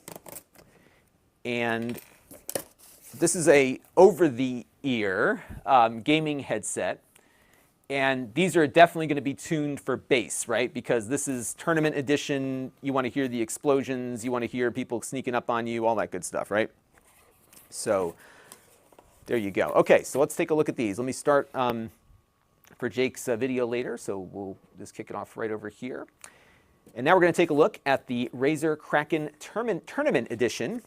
and this is a over-the-ear gaming headset, and these are definitely going to be tuned for bass, right? Because this is tournament edition. You want to hear the explosions. You want to hear people sneaking up on you, all that good stuff, right? So there you go. Okay, so let's take a look at these. Let me start for Jake's video later, so we'll just kick it off right over here. And now we're going to take a look at the Razer Kraken Tournament Edition.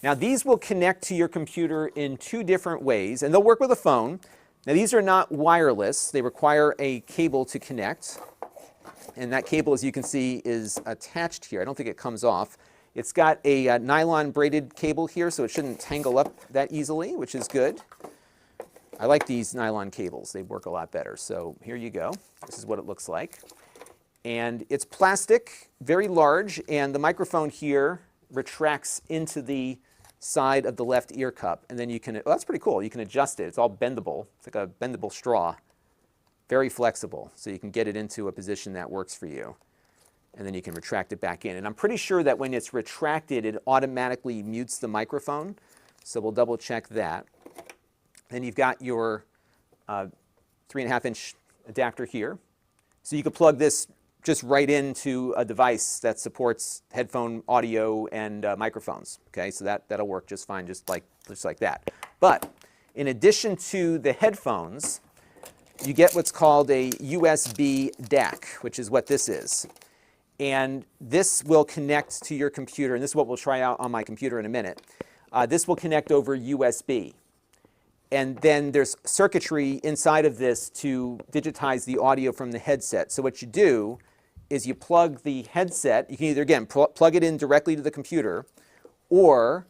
Now these will connect to your computer in two different ways, and they'll work with a phone. Now these are not wireless. They require a cable to connect. And that cable, as you can see, is attached here. I don't think it comes off. It's got a nylon braided cable here, so it shouldn't tangle up that easily, which is good. I like these nylon cables. They work a lot better. So here you go. This is what it looks like. And it's plastic, very large, and the microphone here retracts into the side of the left ear cup. And then you can, that's pretty cool. You can adjust it. It's all bendable. It's like a bendable straw. Very flexible, so you can get it into a position that works for you. And then you can retract it back in. And I'm pretty sure that when it's retracted, it automatically mutes the microphone. So we'll double check that. Then you've got your 3.5-inch adapter here. So you could plug this just right into a device that supports headphone audio and microphones. Okay, so that'll work just fine, just like that. But in addition to the headphones, you get what's called a USB DAC, which is what this is. And this will connect to your computer, and this is what we'll try out on my computer in a minute. This will connect over USB. And then there's circuitry inside of this to digitize the audio from the headset. So what you do is you plug the headset. You can either, again, plug it in directly to the computer, or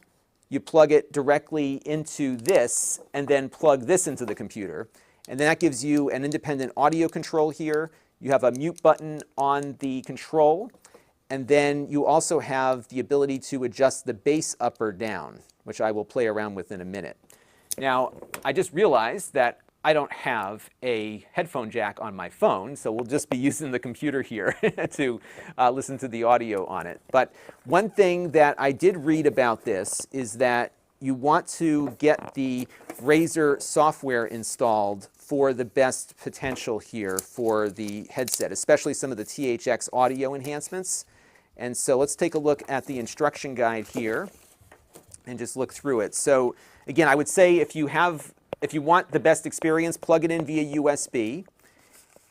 you plug it directly into this and then plug this into the computer. And then that gives you an independent audio control here. You have a mute button on the control. And then you also have the ability to adjust the bass up or down, which I will play around with in a minute. Now, I just realized that I don't have a headphone jack on my phone, so we'll just be using the computer here to listen to the audio on it. But one thing that I did read about this is that you want to get the Razer software installed for the best potential here for the headset, especially some of the THX audio enhancements. And so let's take a look at the instruction guide here and just look through it. So again, I would say if you want the best experience, plug it in via USB.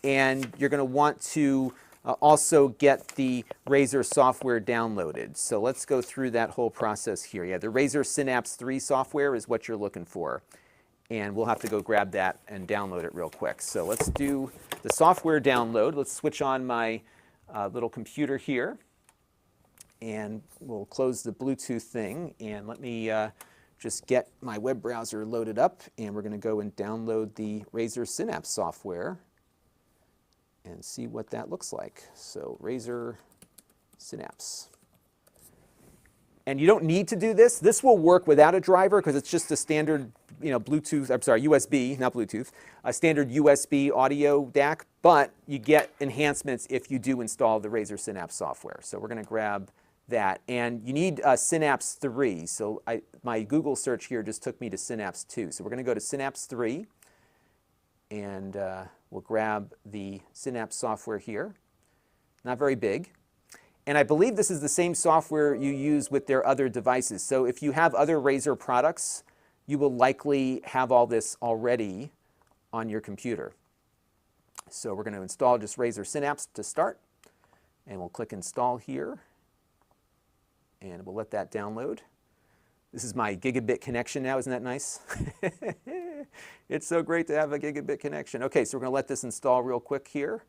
And you're going to want to also get the Razer software downloaded. So let's go through that whole process here. Yeah, the Razer Synapse 3 software is what you're looking for. And we'll have to go grab that and download it real quick. So let's do the software download. Let's switch on my little computer here. And we'll close the Bluetooth thing. And let me just get my web browser loaded up. And we're going to go and download the Razer Synapse software and see what that looks like. So Razer Synapse. And you don't need to do this. This will work without a driver because it's just a standard, Bluetooth, I'm sorry, USB, not Bluetooth, a standard USB audio DAC, but you get enhancements if you do install the Razer Synapse software. So we're going to grab that. And you need Synapse 3. So my Google search here just took me to Synapse 2. So we're going to go to Synapse 3, and we'll grab the Synapse software here. Not very big. And I believe this is the same software you use with their other devices. So if you have other Razer products, you will likely have all this already on your computer. So we're going to install just Razer Synapse to start. And we'll click Install here. And we'll let that download. This is my gigabit connection now. Isn't that nice? It's so great to have a gigabit connection. Okay, so we're going to let this install real quick here.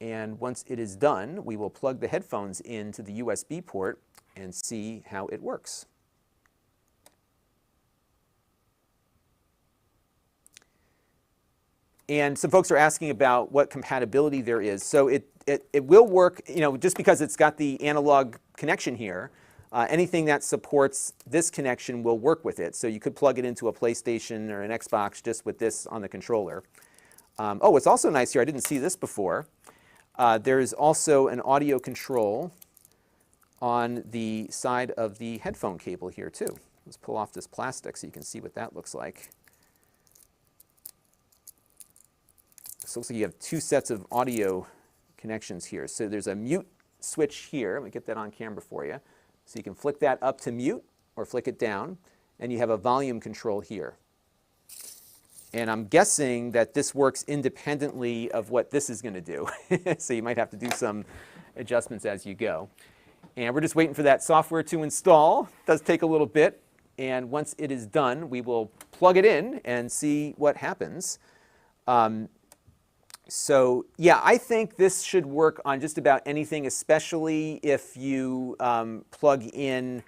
And once it is done, we will plug the headphones into the USB port and see how it works. And some folks are asking about what compatibility there is. So it will work, just because it's got the analog connection here. Anything that supports this connection will work with it. So you could plug it into a PlayStation or an Xbox just with this on the controller. Oh, what's also nice here, I didn't see this before. There is also an audio control on the side of the headphone cable here too. Let's pull off this plastic so you can see what that looks like. So it looks like you have two sets of audio connections here. So there's a mute switch here. Let me get that on camera for you. So you can flick that up to mute or flick it down. And you have a volume control here. And I'm guessing that this works independently of what this is going to do. So you might have to do some adjustments as you go. And we're just waiting for that software to install. It does take a little bit. And once it is done, we will plug it in and see what happens. So yeah, I think this should work on just about anything, especially if you plug in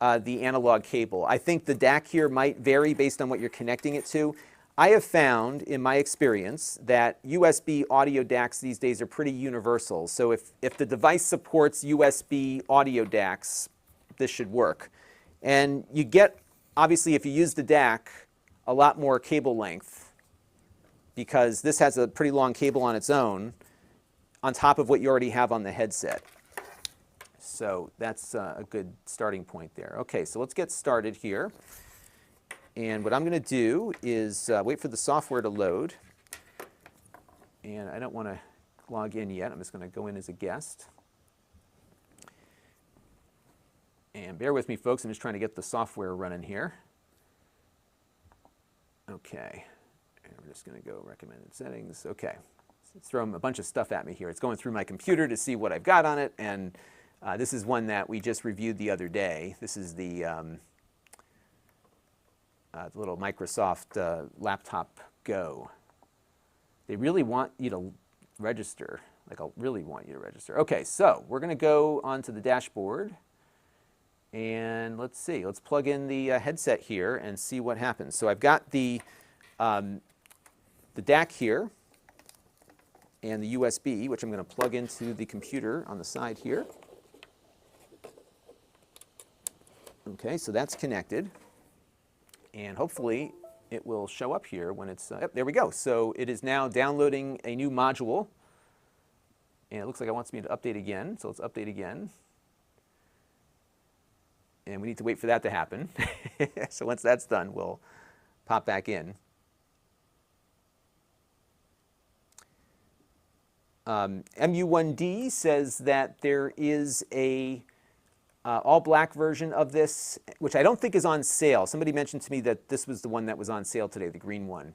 the analog cable. I think the DAC here might vary based on what you're connecting it to. I have found, in my experience, that USB audio DACs these days are pretty universal. So if the device supports USB audio DACs, this should work. And you get, obviously, if you use the DAC, a lot more cable length, because this has a pretty long cable on its own, on top of what you already have on the headset. So that's a good starting point there. Okay, so let's get started here. And what I'm going to do is wait for the software to load. And I don't want to log in yet. I'm just going to go in as a guest. And bear with me, folks. I'm just trying to get the software running here. Okay. And we're just going to go recommended settings. Okay. It's throwing a bunch of stuff at me here. It's going through my computer to see what I've got on it. And this is one that we just reviewed the other day. This is the little Microsoft Laptop Go. They really want you to register. Like, I'll really want you to register. Okay, so we're going to go onto the dashboard. And let's see. Let's plug in the headset here and see what happens. So I've got the DAC here and the USB, which I'm going to plug into the computer on the side here. Okay, so that's connected. And hopefully it will show up here when it's, yep, there we go. So it is now downloading a new module. And it looks like it wants me to update again. So let's update again. And we need to wait for that to happen. So once that's done, we'll pop back in. MU1D says that there is a all-black version of this, which I don't think is on sale. Somebody mentioned to me that this was the one that was on sale today, the green one.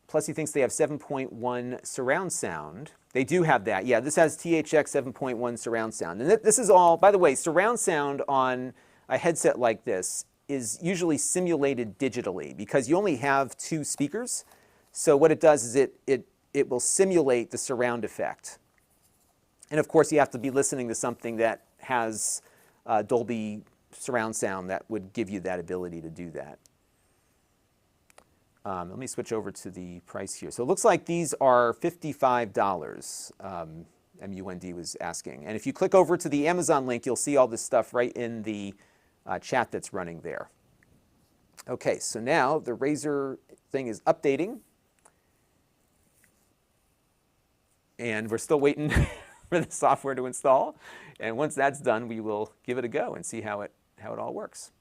Plus, he thinks they have 7.1 surround sound. They do have that. Yeah, this has THX 7.1 surround sound. And this is all, by the way, surround sound on a headset like this is usually simulated digitally because you only have 2 speakers. So what it does is it will simulate the surround effect. And of course, you have to be listening to something that has Dolby surround sound that would give you that ability to do that. Let me switch over to the price here. So it looks like these are $55, MUND was asking. And if you click over to the Amazon link, you'll see all this stuff right in the chat that's running there. Okay, so now the Razer thing is updating. And we're still waiting for the software to install. And once that's done, we will give it a go and see how it all works.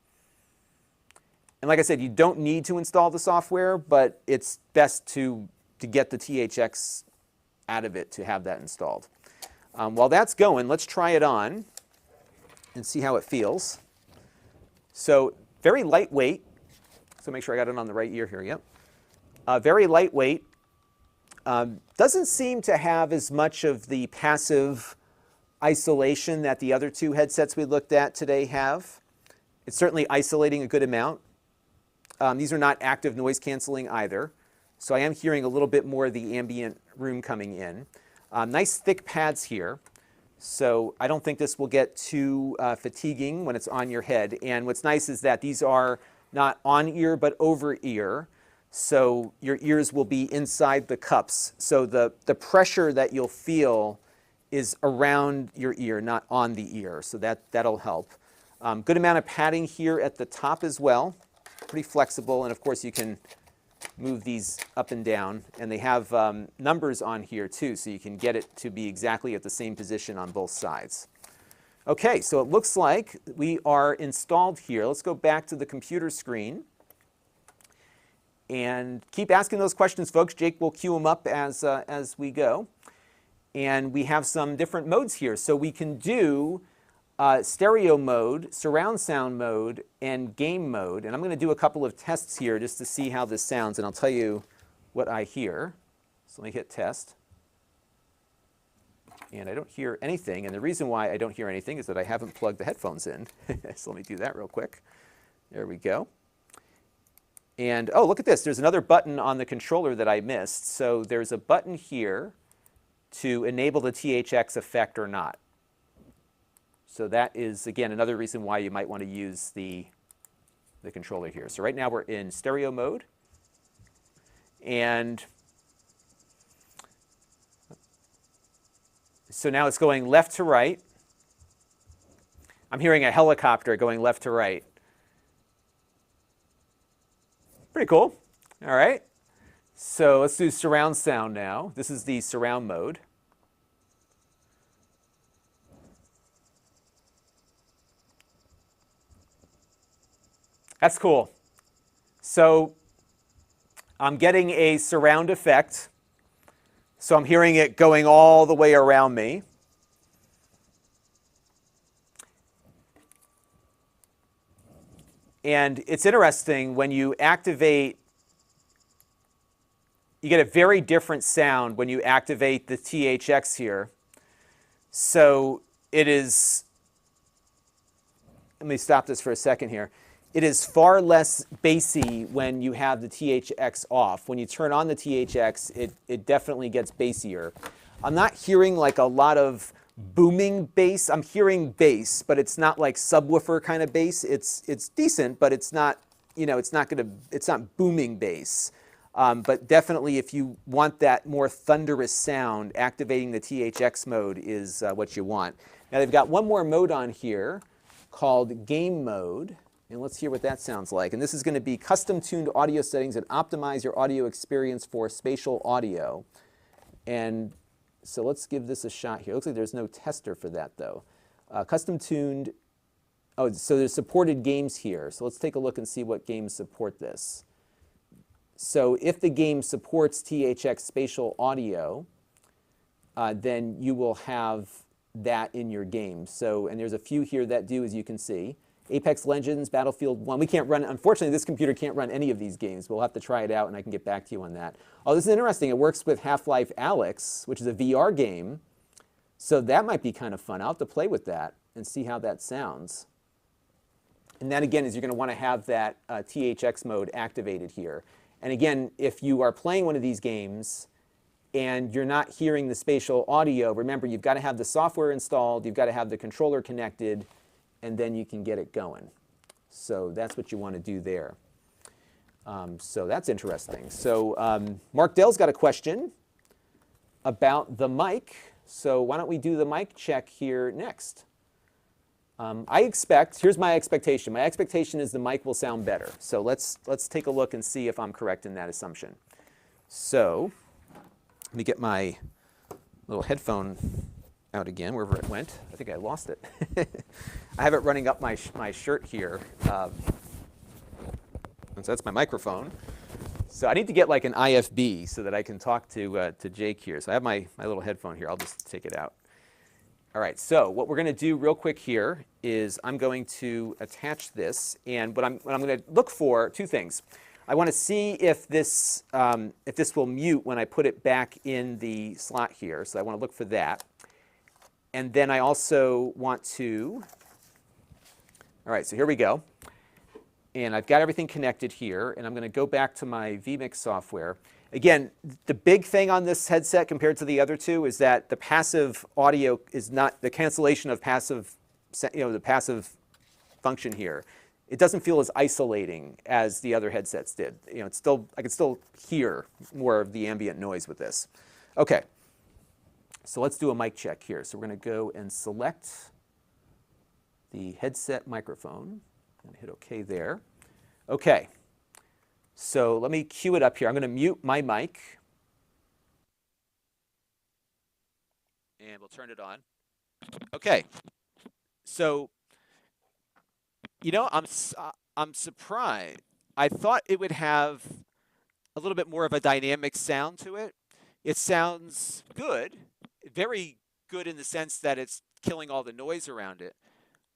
And like I said, you don't need to install the software, but it's best to get the THX out of it to have that installed. While that's going, let's try it on and see how it feels. So very lightweight. So make sure I got it on the right ear here. Yep. Very lightweight. Doesn't seem to have as much of the passive isolation that the other 2 headsets we looked at today have. It's certainly isolating a good amount. These are not active noise canceling either. So I am hearing a little bit more of the ambient room coming in. Nice thick pads here. So I don't think this will get too fatiguing when it's on your head. And what's nice is that these are not on ear, but over ear. So your ears will be inside the cups. So the pressure that you'll feel is around your ear, not on the ear. So that'll help. Good amount of padding here at the top as well. Pretty flexible. And of course, you can move these up and down. And they have numbers on here too, so you can get it to be exactly at the same position on both sides. Okay, so it looks like we are installed here. Let's go back to the computer screen. And keep asking those questions, folks. Jake will queue them up as we go. And we have some different modes here. So we can do stereo mode, surround sound mode, and game mode. And I'm going to do a couple of tests here just to see how this sounds. And I'll tell you what I hear. So let me hit test. And I don't hear anything. And the reason why I don't hear anything is that I haven't plugged the headphones in. So let me do that real quick. There we go. And oh, look at this. There's another button on the controller that I missed. So there's a button here to enable the THX effect or not. So that is, again, another reason why you might want to use the controller here. So right now we're in stereo mode. And so now it's going left to right. I'm hearing a helicopter going left to right. Pretty cool. All right. So let's do surround sound now. This is the surround mode. That's cool. So I'm getting a surround effect. So I'm hearing it going all the way around me. And it's interesting when you activate, you get a very different sound when you activate the THX here. So it is, let me stop this for a second here. It is far less bassy when you have the THX off. When you turn on the THX, it definitely gets bassier. I'm not hearing like a lot of booming bass. I'm hearing bass, but it's not like subwoofer kind of bass. It's decent, but it's not, you know, it's not booming bass. But definitely if you want that more thunderous sound, activating the THX mode is what you want. Now they've got one more mode on here called game mode. And let's hear what that sounds like. And this is going to be custom tuned audio settings that optimize your audio experience for spatial audio. And so let's give this a shot here. It looks like there's no tester for that though. Custom tuned, oh, so there's supported games here. So let's take a look and see what games support this. So if the game supports THX spatial audio, then you will have that in your game. So, and there's a few here that do, as you can see. Apex Legends, Battlefield 1. We can't run, unfortunately, this computer can't run any of these games. We'll have to try it out, and I can get back to you on that. Oh, this is interesting. It works with Half-Life Alyx, which is a VR game. So that might be kind of fun. I'll have to play with that and see how that sounds. And that, again, is you're going to want to have that THX mode activated here. And again, if you are playing one of these games and you're not hearing the spatial audio, remember, you've got to have the software installed, you've got to have the controller connected, and then you can get it going. So that's what you want to do there. So that's interesting. So Mark Dell's got a question about the mic. So why don't we do the mic check here next? I expect, here's my expectation. My expectation is the mic will sound better. So let's take a look and see if I'm correct in that assumption. So let me get my little headphone out again, wherever it went. I think I lost it. I have it running up my shirt here. And so that's my microphone. So I need to get like an IFB so that I can talk to Jake here. So I have my little headphone here. I'll just take it out. All right, so what we're going to do real quick here is I'm going to attach this. And what I'm going to look for, two things. I want to see if this will mute when I put it back in the slot here. So I want to look for that. And then I also want to, all right, so here we go. And I've got everything connected here. And I'm going to go back to my vMix software. Again, the big thing on this headset compared to the other two is that the passive audio is not, the cancellation of passive, the passive function here. It doesn't feel as isolating as the other headsets did. It's still, I can still hear more of the ambient noise with this. Okay. So let's do a mic check here. So we're going to go and select the headset microphone. I'm going to hit OK there. OK. So let me cue it up here. I'm going to mute my mic. And we'll turn it on. OK. So, I'm surprised. I thought it would have a little bit more of a dynamic sound to it. It sounds good. Very good in the sense that it's killing all the noise around it.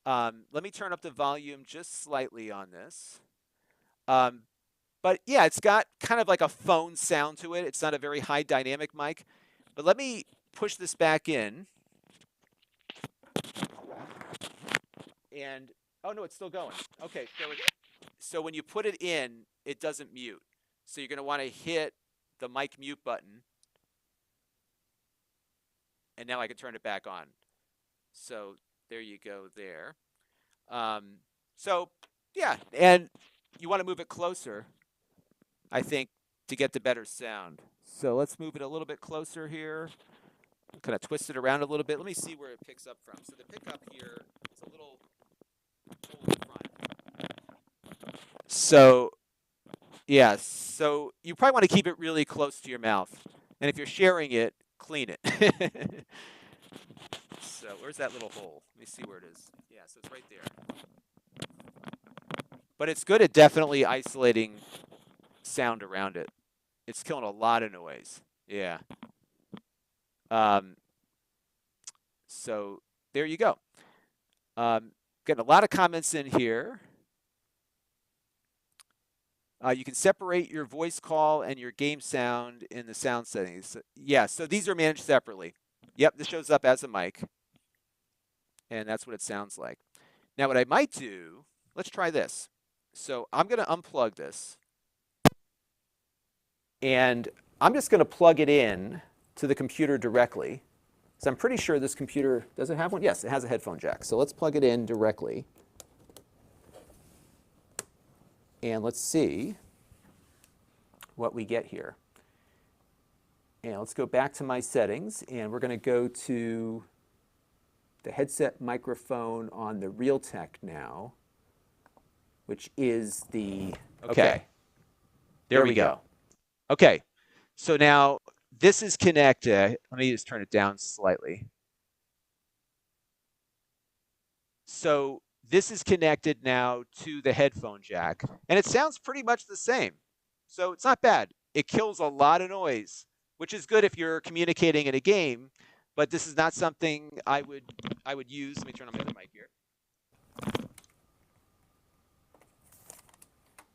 Let me turn up the volume just slightly on this. But yeah, it's got kind of like a phone sound to it. It's not a very high dynamic mic. But let me push this back in. And, oh no, it's still going. Okay, So when you put it in, it doesn't mute. So you're going to want to hit the mic mute button. And now I can turn it back on. So there you go there. So yeah, and you want to move it closer, I think, to get the better sound. So let's move it a little bit closer here. Kind of twist it around a little bit. Let me see where it picks up from. So the pickup here is a little hole in front. So yeah, so you probably want to keep it really close to your mouth. And if you're sharing it, clean it. So where's that little hole? Let me see where it is. Yeah, so it's right there. But it's good at definitely isolating sound around it. It's killing a lot of noise. Yeah. So there you go. Getting a lot of comments in here. You can separate your voice call and your game sound in the sound settings. Yeah, so these are managed separately. Yep, this shows up as a mic. And that's what it sounds like. Now what I might do, let's try this. So I'm going to unplug this. And I'm just going to plug it in to the computer directly. So I'm pretty sure this computer, does it have one? Yes, it has a headphone jack. So let's plug it in directly. And let's see what we get here. And let's go back to my settings, and we're going to go to the headset microphone on the Realtek now, which is the, okay. There we go. Okay, so now this is connected. Let me just turn it down slightly. So this is connected now to the headphone jack, and it sounds pretty much the same. So it's not bad. It kills a lot of noise, which is good if you're communicating in a game, but this is not something I would use. Let me turn on my other mic here.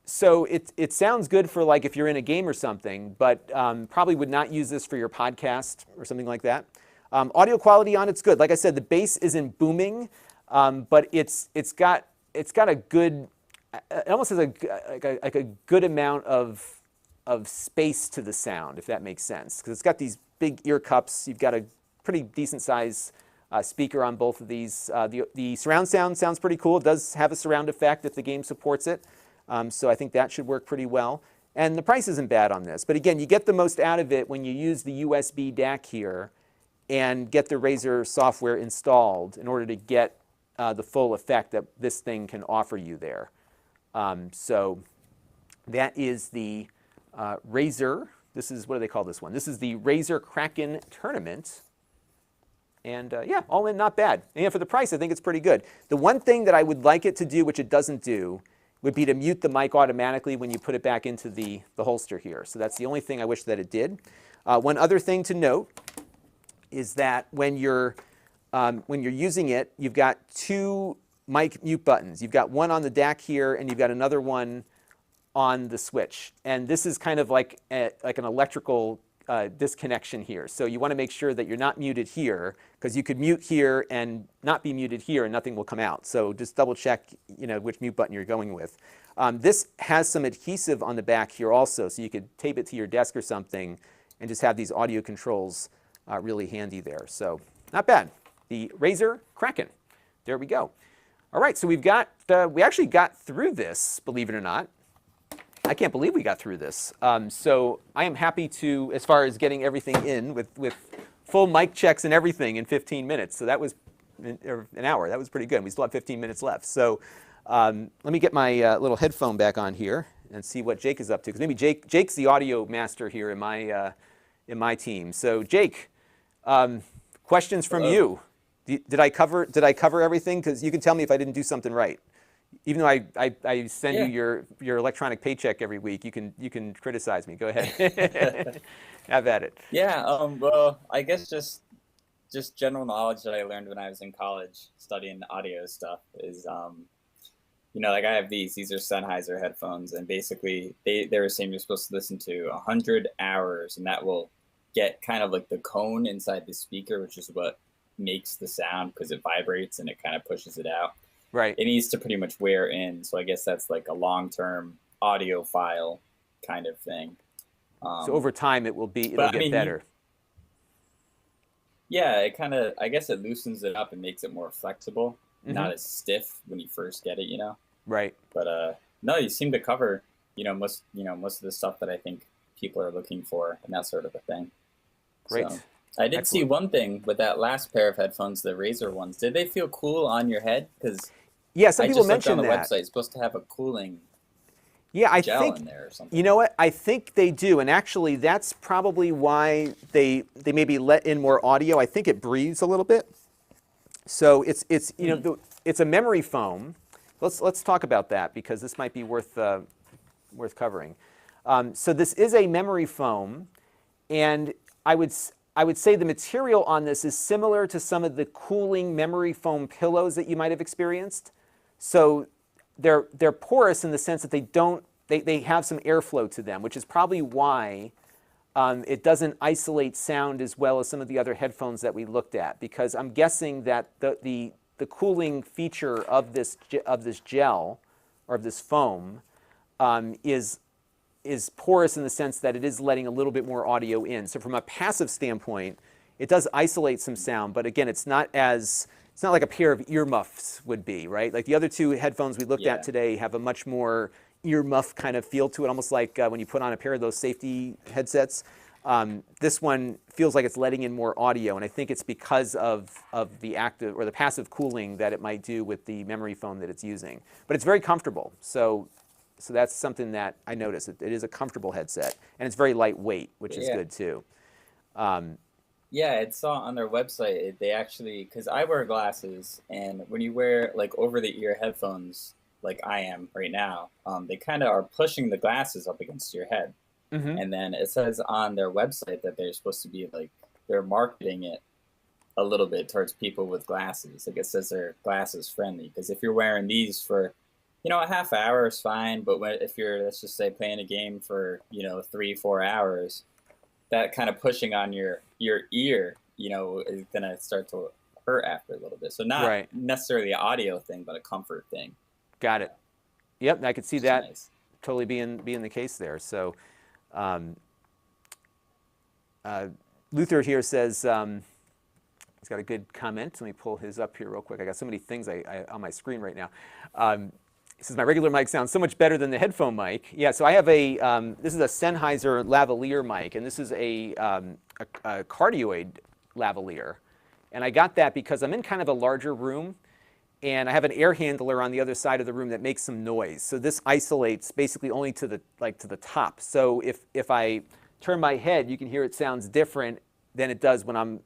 So it sounds good for like if you're in a game or something, but probably would not use this for your podcast or something like that. Audio quality on it's good. Like I said, the bass isn't booming, but it's got a good, it almost has a good amount of space to the sound, if that makes sense, because it's got these big ear cups. You've got a pretty decent size speaker on both of these. The surround sound sounds pretty cool. It does have a surround effect if the game supports it. So I think that should work pretty well. And the price isn't bad on this. But again, you get the most out of it when you use the USB DAC here and get the Razer software installed in order to get the full effect that this thing can offer you there. So that is the Razer. This is, what do they call this one? This is the Razer Kraken Tournament. And yeah, all in, not bad. And for the price, I think it's pretty good. The one thing that I would like it to do, which it doesn't do, would be to mute the mic automatically when you put it back into the holster here. So that's the only thing I wish that it did. One other thing to note is that when you're using it, you've got two mic mute buttons. You've got one on the DAC here, and you've got another one on the switch. And this is kind of like an electrical disconnection here. So you want to make sure that you're not muted here, because you could mute here and not be muted here and nothing will come out. So just double check, which mute button you're going with. This has some adhesive on the back here also, so you could tape it to your desk or something and just have these audio controls really handy there. So not bad. The Razer Kraken. There we go. All right, so we actually got through this, believe it or not. I can't believe we got through this. So I am happy to, as far as getting everything in with full mic checks and everything in 15 minutes. So that was an hour. That was pretty good. We still have 15 minutes left. So let me get my little headphone back on here and see what Jake is up to. Because maybe Jake's the audio master here in my team. So Jake, questions from you. Did I cover everything? Because you can tell me if I didn't do something right. Even though I send you your electronic paycheck every week, you can criticize me. Go ahead. Have at it. Yeah, well, I guess just general knowledge that I learned when I was in college studying audio stuff is, like I have these are Sennheiser headphones, and basically they were saying you're supposed to listen to 100 hours, and that will get kind of like the cone inside the speaker, which is what makes the sound, because it vibrates and it kind of pushes it out. Right. it needs to pretty much wear in. So I guess that's like a long-term audiophile kind of thing. So Um, over time, it'll but I get mean, better. yeah, it kind of, I guess it loosens it up and makes it more flexible, Hmm. not as stiff when you first get it, you know. Right. But no, you seem to cover, most of the stuff that I think people are looking for and that sort of a thing. So Great. I did see Excellent. one thing with that last pair of headphones, the Razer ones. Did they feel cool on your head? Because Yeah, some I people just looked on mention the that. website. It's supposed to have a cooling Yeah, I gel think, in there or you something. know what? I think they do, and actually, that's probably why they maybe let in more audio. I think it breathes a little bit. So it's Hmm. it's a memory foam. Let's talk about that because this might be worth covering. So this is a memory foam, and I would say the material on this is similar to some of the cooling memory foam pillows that you might have experienced. So they're porous in the sense that they have some airflow to them, which is probably why it doesn't isolate sound as well as some of the other headphones that we looked at. Because I'm guessing that the cooling feature of this gel or of this foam is porous in the sense that it is letting a little bit more audio in. So from a passive standpoint, it does isolate some sound, but again, it's not like a pair of earmuffs would be, right? Like the other two headphones we looked at Yeah. today have a much more earmuff kind of feel to it, almost like when you put on a pair of those safety headsets. This one feels like it's letting in more audio, and I think it's because of the active or the passive cooling that it might do with the memory foam that it's using. But it's very comfortable. So that's something that I noticed. It is a comfortable headset, and it's very lightweight, which is Yeah. good too. Yeah, I saw on their website they actually, because I wear glasses, and when you wear like over the ear headphones, like I am right now, they kind of are pushing the glasses up against your head. Hmm. And then it says on their website that they're supposed to be like, they're marketing it a little bit towards people with glasses. Like it says they're glasses friendly. Because if you're wearing these for, a half hour is fine. But if you're, let's just say, playing a game for, 3, 4 hours, that kind of pushing on your ear, is gonna start to hurt after a little bit. So not Right. necessarily an audio thing, but a comfort thing, Got it. Yep, I could see which is that nice. totally being the case there. So um, Luther here says he's got a good comment. Let me pull his up here real quick. I got so many things on my screen right now. He says my regular mic sounds so much better than the headphone mic. Yeah, so I have this is a Sennheiser lavalier mic, and this is a cardioid lavalier. And I got that because I'm in kind of a larger room, and I have an air handler on the other side of the room that makes some noise. So this isolates basically only to the top. So if I turn my head, you can hear it sounds different than it does when I'm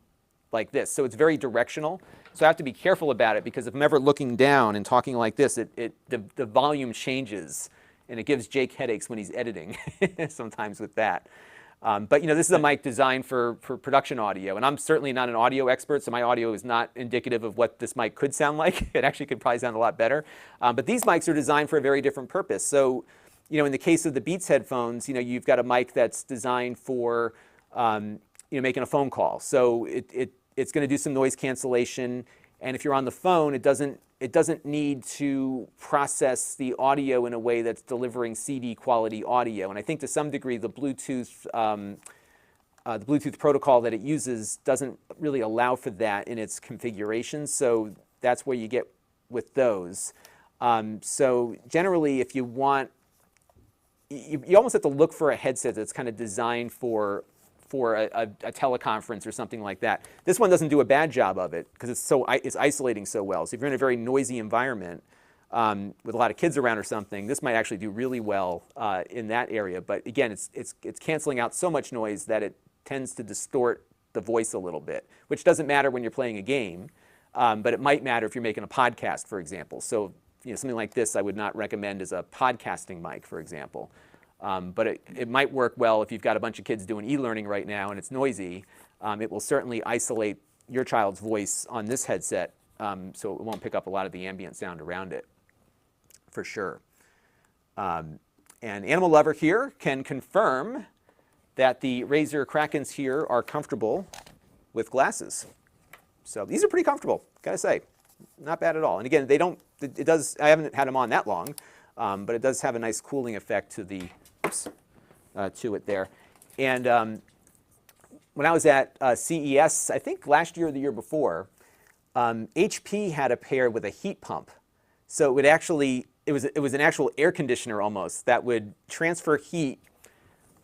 like this. So it's very directional. So I have to be careful about it because if I'm ever looking down and talking like this, the volume changes, and it gives Jake headaches when he's editing sometimes with that. But this is a mic designed for production audio, and I'm certainly not an audio expert, so my audio is not indicative of what this mic could sound like. It actually could probably sound a lot better. But these mics are designed for a very different purpose. So, in the case of the Beats headphones, you've got a mic that's designed for making a phone call. So it's going to do some noise cancellation, and if you're on the phone, it doesn't need to process the audio in a way that's delivering CD quality audio. And I think to some degree the Bluetooth protocol that it uses doesn't really allow for that in its configuration. So that's where you get with those. So generally, if you want, you almost have to look for a headset that's kind of designed for a teleconference or something like that. This one doesn't do a bad job of it because it's isolating so well. So if you're in a very noisy environment with a lot of kids around or something, this might actually do really well in that area. But again, it's canceling out so much noise that it tends to distort the voice a little bit, which doesn't matter when you're playing a game, but it might matter if you're making a podcast, for example. So something like this I would not recommend as a podcasting mic, for example. But it might work well if you've got a bunch of kids doing e-learning right now and it's noisy. It will certainly isolate your child's voice on this headset, so it won't pick up a lot of the ambient sound around it, for sure. And Animal Lover here can confirm that the Razer Krakens here are comfortable with glasses. So these are pretty comfortable, gotta say. Not bad at all. And again, they don't it does. I haven't had them on that long, but it does have a nice cooling effect to the to it there. And when I was at CES, I think last year or the year before, HP had a pair with a heat pump. So it would actually, it was an actual air conditioner almost that would transfer heat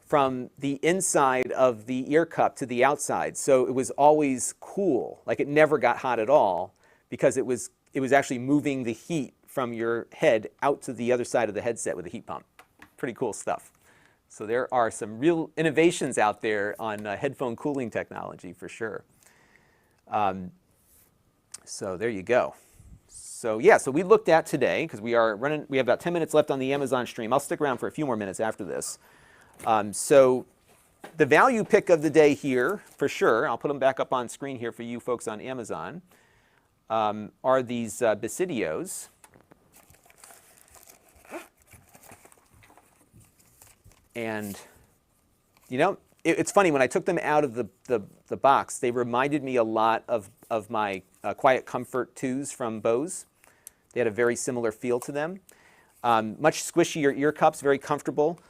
from the inside of the ear cup to the outside. So it was always cool. Like it never got hot at all because it was actually moving the heat from your head out to the other side of the headset with a heat pump. Pretty cool stuff. So there are some real innovations out there on headphone cooling technology for sure. So there you go. So yeah, so we looked at today, because we have about 10 minutes left on the Amazon stream. I'll stick around for a few more minutes after this. So the value pick of the day here, for sure, I'll put them back up on screen here for you folks on Amazon, are these Basidios. And, you know, it's funny, when I took them out of the box, they reminded me a lot of my Quiet Comfort 2s from Bose. They had a very similar feel to them. Much squishier ear cups, very comfortable.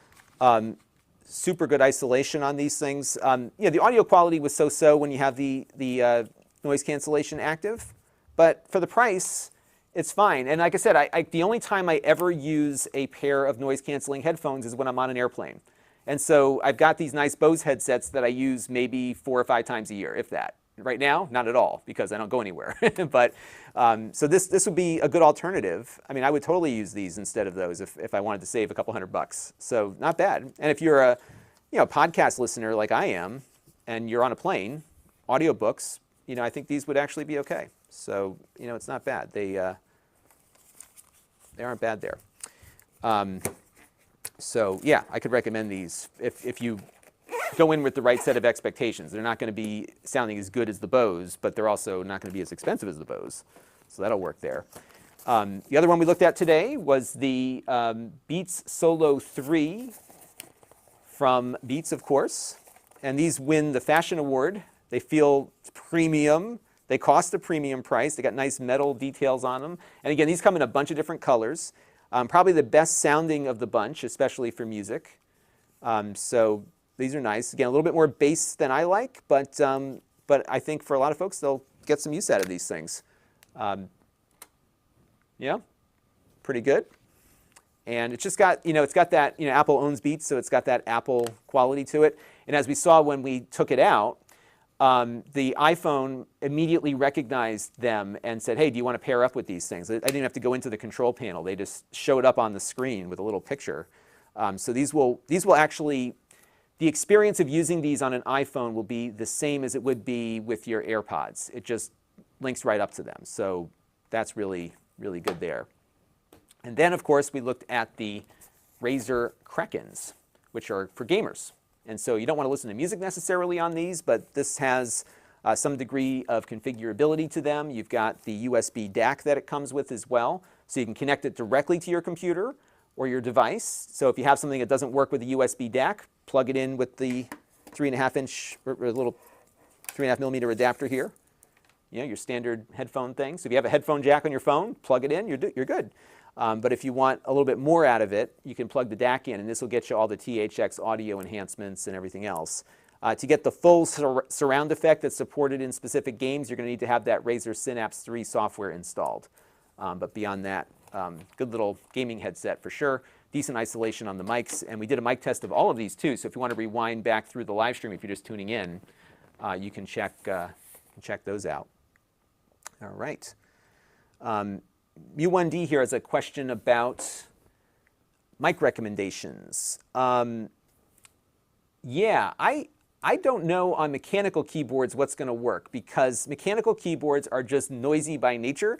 Super good isolation on these things. The audio quality was so-so when you have the noise cancellation active, but for the price, it's fine. And like I said, the only time I ever use a pair of noise canceling headphones is when I'm on an airplane. And so I've got these nice Bose headsets that I use maybe 4 or 5 times a year, if that. Right now, not at all, because I don't go anywhere. But so this would be a good alternative. I mean, I would totally use these instead of those if I wanted to save a couple $100. So not bad. And if you're a podcast listener like I am, and you're on a plane, audiobooks, I think these would actually be okay. So it's not bad. They aren't bad there. So yeah, I could recommend these if you go in with the right set of expectations. They're not going to be sounding as good as the Bose, but they're also not going to be as expensive as the Bose. So that'll work there. The other one we looked at today was the Beats Solo 3 from Beats, of course. And these win the Fashion Award. They feel premium. They cost a premium price. They got nice metal details on them. And again, these come in a bunch of different colors. Probably the best sounding of the bunch, especially for music. So these are nice. Again, a little bit more bass than I like, but I think for a lot of folks, they'll get some use out of these things. Yeah, pretty good. And it's just got, it's got that, Apple owns Beats, so it's got that Apple quality to it. And as we saw when we took it out, the iPhone immediately recognized them and said, hey, do you want to pair up with these things? I didn't have to go into the control panel. They just showed up on the screen with a little picture. So these will actually, the experience of using these on an iPhone will be the same as it would be with your AirPods. It just links right up to them. So that's really, really good there. And then, of course, we looked at the Razer Krakens, which are for gamers. And so you don't want to listen to music necessarily on these, but this has some degree of configurability to them. You've got the USB DAC that it comes with as well, so you can connect it directly to your computer or your device. So if you have something that doesn't work with the USB DAC, plug it in with the 3.5-inch or little 3.5 millimeter adapter here. Your standard headphone thing. So if you have a headphone jack on your phone, plug it in, you're good. But if you want a little bit more out of it, you can plug the DAC in, and this will get you all the THX audio enhancements and everything else. To get the full surround effect that's supported in specific games, you're going to need to have that Razer Synapse 3 software installed. But beyond that, good little gaming headset for sure. Decent isolation on the mics, and we did a mic test of all of these too. So if you want to rewind back through the live stream, if you're just tuning in, you can check those out. All right. U1D here has a question about mic recommendations. Yeah, I don't know on mechanical keyboards what's going to work, because mechanical keyboards are just noisy by nature.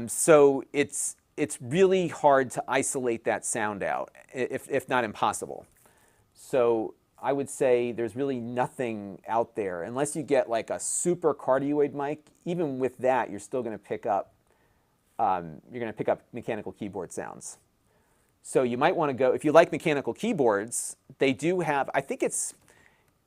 So it's really hard to isolate that sound out, if not impossible. So I would say there's really nothing out there, unless you get like a super cardioid mic. Even with that, you're still going to pick up mechanical keyboard sounds. So you might want to go, if you like mechanical keyboards, they do have, I think is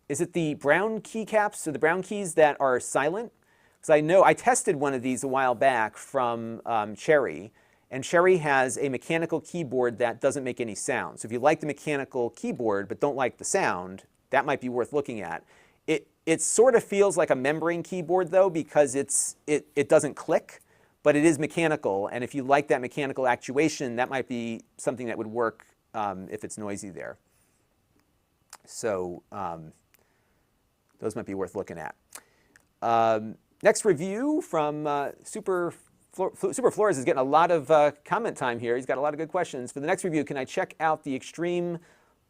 it the brown keycaps or the brown keys that are silent? Because I know I tested one of these a while back from Cherry, And Cherry has a mechanical keyboard that doesn't make any sound. So if you like the mechanical keyboard but don't like the sound, that might be worth looking at. It sort of feels like a membrane keyboard though, because it doesn't click, but it is mechanical. And if you like that mechanical actuation, that might be something that would work if it's noisy there. So those might be worth looking at. Next review from Super Flores is getting a lot of comment time here. He's got a lot of good questions. For the next review, can I check out the Extreme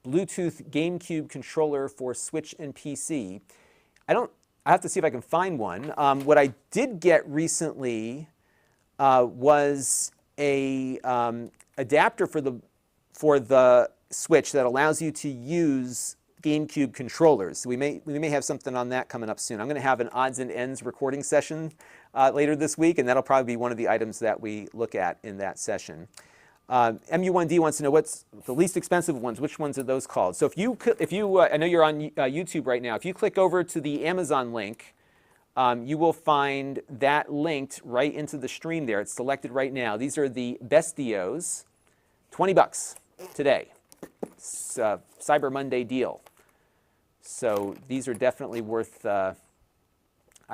Bluetooth GameCube controller for Switch and PC? I have to see if I can find one. What I did get recently was a adapter for the Switch that allows you to use GameCube controllers. So we may have something on that coming up soon. I'm going to have an odds and ends recording session later this week, and that'll probably be one of the items that we look at in that session. MU1D wants to know what's the least expensive ones. Which ones are those called? So if you I know you're on YouTube right now. If you click over to the Amazon link, you will find that linked right into the stream there. It's selected right now. These are the Bestios, $20 today. It's a Cyber Monday deal. So these are definitely worth, I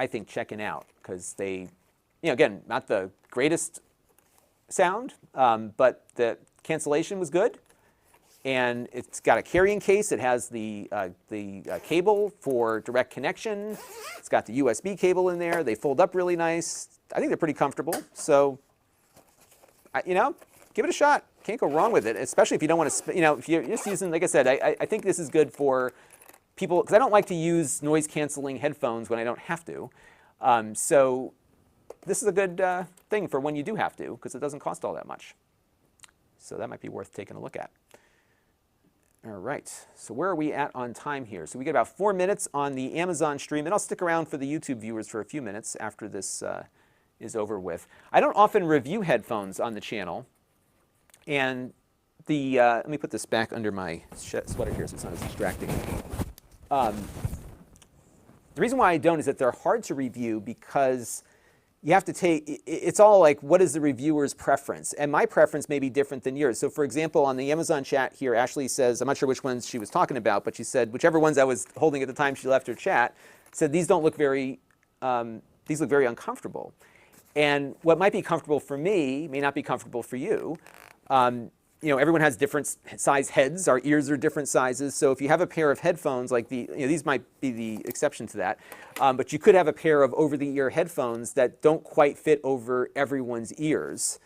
think, checking out because they, again, not the greatest sound, but the cancellation was good, and it's got a carrying case. It has the cable for direct connection. It's got the USB cable in there. They fold up really nice. I think they're pretty comfortable. So, give it a shot. Can't go wrong with it, especially if you don't want to, if you're just using, like I said, I think this is good for people, because I don't like to use noise canceling headphones when I don't have to. So this is a good thing for when you do have to, because it doesn't cost all that much. So that might be worth taking a look at. All right, so where are we at on time here? So we get about 4 minutes on the Amazon stream, and I'll stick around for the YouTube viewers for a few minutes after this is over with. I don't often review headphones on the channel, and let me put this back under my sweater here so it's not as distracting. The reason why I don't is that they're hard to review because you have to take, it's all like, what is the reviewer's preference? And my preference may be different than yours. So for example, on the Amazon chat here, Ashley says, I'm not sure which ones she was talking about, but she said, whichever ones I was holding at the time she left her chat, said these don't look very, these look very uncomfortable. And what might be comfortable for me may not be comfortable for you. Everyone has different size heads. Our ears are different sizes. So if you have a pair of headphones, like these might be the exception to that, but you could have a pair of over-the-ear headphones that don't quite fit over everyone's ears.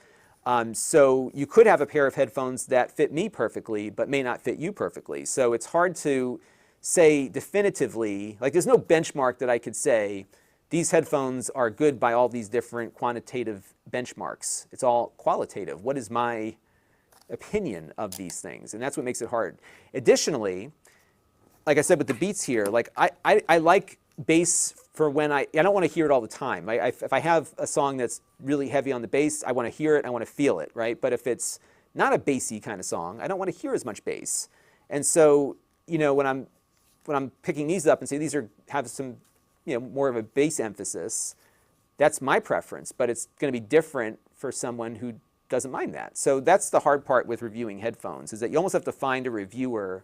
So you could have a pair of headphones that fit me perfectly, but may not fit you perfectly. So it's hard to say definitively, like there's no benchmark that I could say, these headphones are good by all these different quantitative benchmarks. It's all qualitative. What is my opinion of these things? And that's what makes it hard. Additionally, like I said with the Beats here, like I like bass for when I don't want to hear it all the time. If I have a song that's really heavy on the bass, I want to hear it, I want to feel it, right? But if it's not a bassy kind of song, I don't want to hear as much bass. And so, when I'm picking these up and say these have some, more of a bass emphasis, that's my preference, but it's going to be different for someone who doesn't mind that. So that's the hard part with reviewing headphones, is that you almost have to find a reviewer,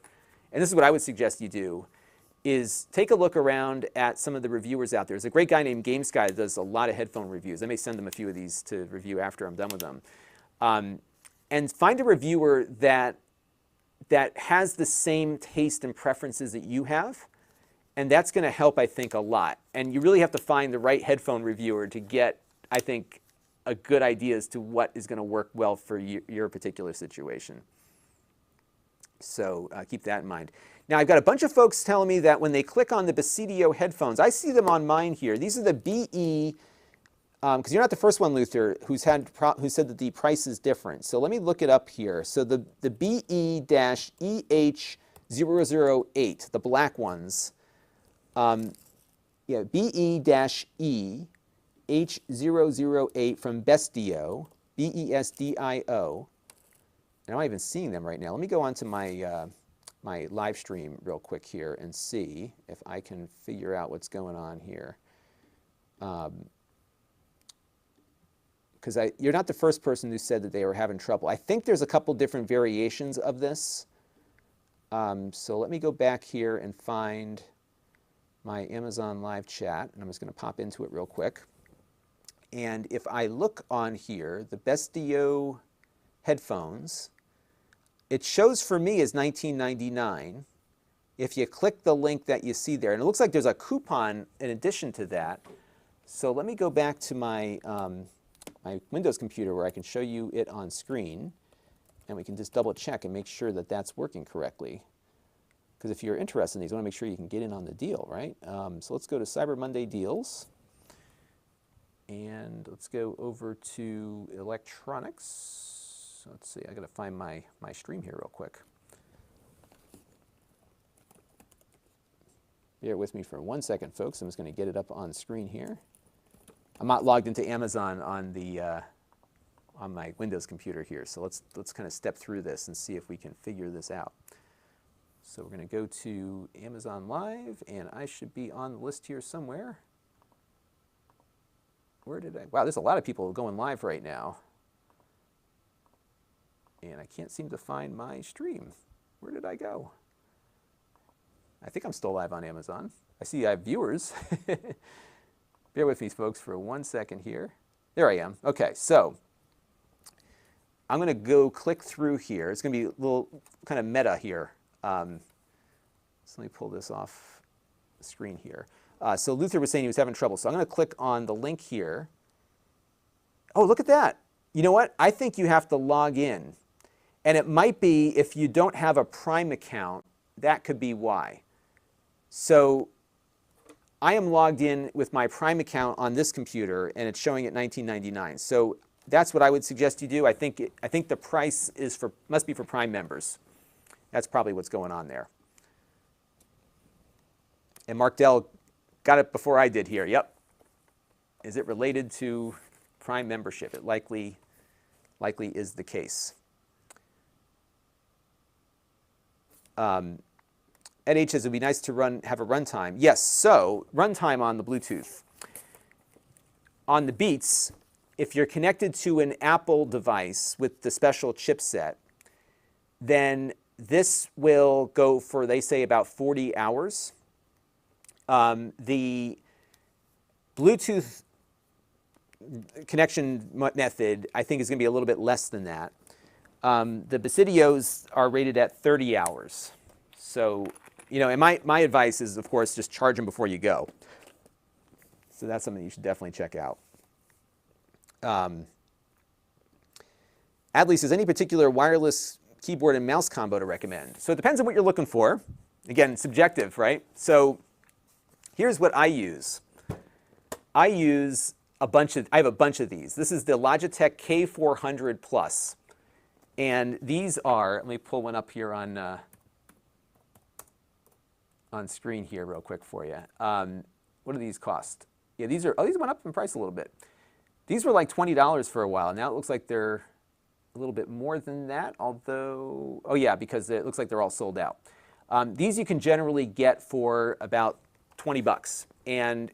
and this is what I would suggest you do, is take a look around at some of the reviewers out there. There's a great guy named GameSky that does a lot of headphone reviews. I may send them a few of these to review after I'm done with them. And find a reviewer that has the same taste and preferences that you have, and that's going to help, I think, a lot. And you really have to find the right headphone reviewer to get, I think, a good idea as to what is going to work well for your particular situation. So keep that in mind. Now, I've got a bunch of folks telling me that when they click on the Basidio headphones, I see them on mine here. These are the BE, because you're not the first one, Luther, who said that the price is different. So let me look it up here. So the BE-EH008, the black ones, BE-E H008 from Besdio, Besdio. And I'm not even seeing them right now. Let me go on to my, my live stream real quick here and see if I can figure out what's going on here. Because because you're not the first person who said that they were having trouble. I think there's a couple different variations of this. So let me go back here and find my Amazon Live chat, and I'm just going to pop into it real quick. And if I look on here, the Best Dio headphones, it shows for me as $19.99. If you click the link that you see there, and it looks like there's a coupon in addition to that. So let me go back to my, my Windows computer where I can show you it on screen, and we can just double check and make sure that that's working correctly. Because if you're interested in these, you want to make sure you can get in on the deal, right? So let's go to Cyber Monday Deals. And let's go over to electronics. Let's see, I got to find my stream here real quick. Bear with me for 1 second, folks. I'm just going to get it up on screen here. I'm not logged into Amazon on the on my Windows computer here, so let's kind of step through this and see if we can figure this out. So we're going to go to Amazon Live, and I should be on the list here somewhere. Where did I? Wow, there's a lot of people going live right now. And I can't seem to find my stream. Where did I go? I think I'm still live on Amazon. I see I have viewers. Bear with me, folks, for 1 second here. There I am. Okay, so I'm going to go click through here. It's going to be a little kind of meta here. So let me pull this off the screen here. So Luther was saying he was having trouble. So I'm going to click on the link here. Oh, look at that. You know what? I think you have to log in. And it might be if you don't have a Prime account, that could be why. So I am logged in with my Prime account on this computer, and it's showing at $19.99. So that's what I would suggest you do. I think the price is must be for Prime members. That's probably what's going on there. And Mark Dell got it before I did here. Yep. Is it related to Prime membership? It likely is the case. Ed H says it would be nice to have a runtime. Yes, so runtime on the Bluetooth. On the Beats, if you're connected to an Apple device with the special chipset, then this will go for, they say, about 40 hours. The Bluetooth connection method, I think, is going to be a little bit less than that. The Basidios are rated at 30 hours. So, you know, and my advice is, of course, just charge them before you go. So that's something you should definitely check out. Adley says, any particular wireless keyboard and mouse combo to recommend? So it depends on what you're looking for. Again, subjective, right? So here's what I use. I have a bunch of these. This is the Logitech K400 Plus. And these are, let me pull one up here on screen here real quick for you. What do these cost? Yeah, these went up in price a little bit. These were like $20 for a while. Now it looks like they're a little bit more than that, although, oh yeah, because it looks like they're all sold out. These you can generally get for about 20 bucks. And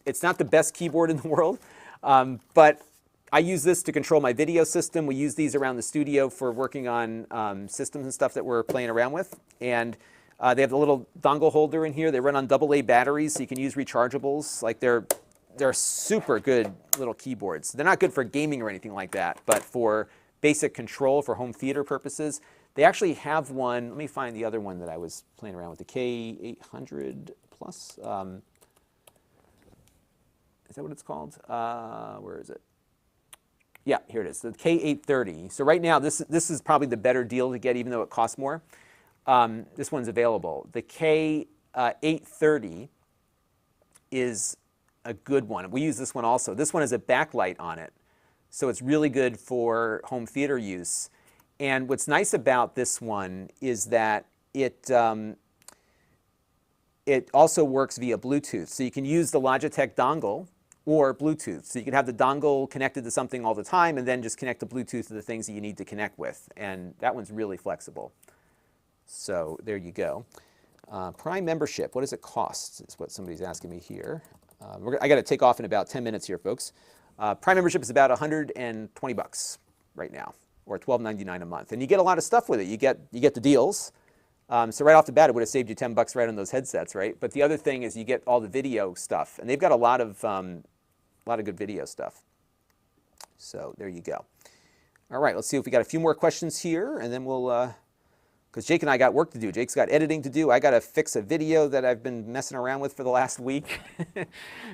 it's not the best keyboard in the world, but I use this to control my video system. We use these around the studio for working on systems and stuff that we're playing around with. And they have the little dongle holder in here. They run on AA batteries, so you can use rechargeables. Like they're super good little keyboards. They're not good for gaming or anything like that, but for basic control for home theater purposes. They actually have one. Let me find the other one that I was playing around with, the K800 Plus. Is that what it's called? Where is it? Yeah, here it is, the K830. So right now, this is probably the better deal to get, even though it costs more. This one's available. The K830 is a good one. We use this one also. This one has a backlight on it, so it's really good for home theater use. And what's nice about this one is that it also works via Bluetooth. So you can use the Logitech dongle or Bluetooth. So you can have the dongle connected to something all the time and then just connect to Bluetooth to the things that you need to connect with. And that one's really flexible. So there you go. Prime membership, what does it cost? Is what somebody's asking me here. I got to take off in about 10 minutes here, folks. Prime membership is about $120 right now, or $12.99 a month, and you get a lot of stuff with it. You get the deals. So right off the bat, it would have saved you $10 right on those headsets, right? But the other thing is you get all the video stuff, and they've got a lot of good video stuff. So there you go. All right, let's see if we got a few more questions here, and then we'll, because Jake and I got work to do. Jake's got editing to do. I got to fix a video that I've been messing around with for the last week.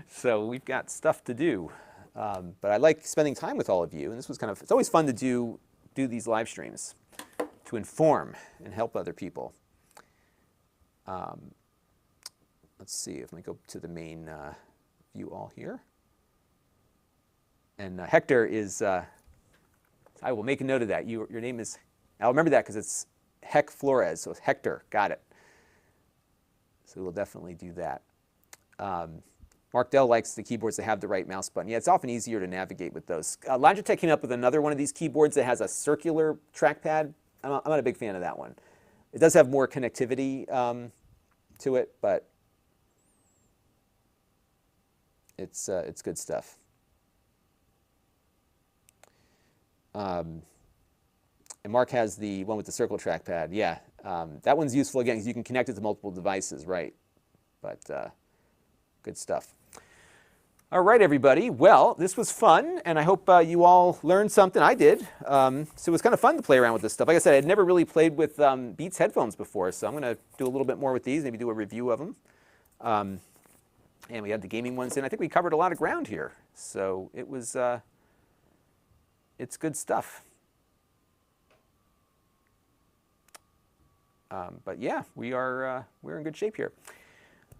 So we've got stuff to do. But I like spending time with all of you, and this was it's always fun to do these live streams to inform and help other people. Let's see if I go to the main view all here. And Hector is, I will make a note of that. Your name is, I'll remember that because it's Heck Flores, so it's Hector, got it. So we'll definitely do that. Mark Dell likes the keyboards that have the right mouse button. Yeah, it's often easier to navigate with those. Logitech came up with another one of these keyboards that has a circular trackpad. I'm not a big fan of that one. It does have more connectivity to it, but it's good stuff. And Mark has the one with the circle trackpad. Yeah, that one's useful again because you can connect it to multiple devices, right? But good stuff. All right, everybody. Well, this was fun, and I hope you all learned something. I did. So it was kind of fun to play around with this stuff. Like I said, I'd never really played with Beats headphones before, so I'm going to do a little bit more with these, maybe do a review of them. And we had the gaming ones in. I think we covered a lot of ground here. So it was, it's good stuff. But yeah, we're in good shape here.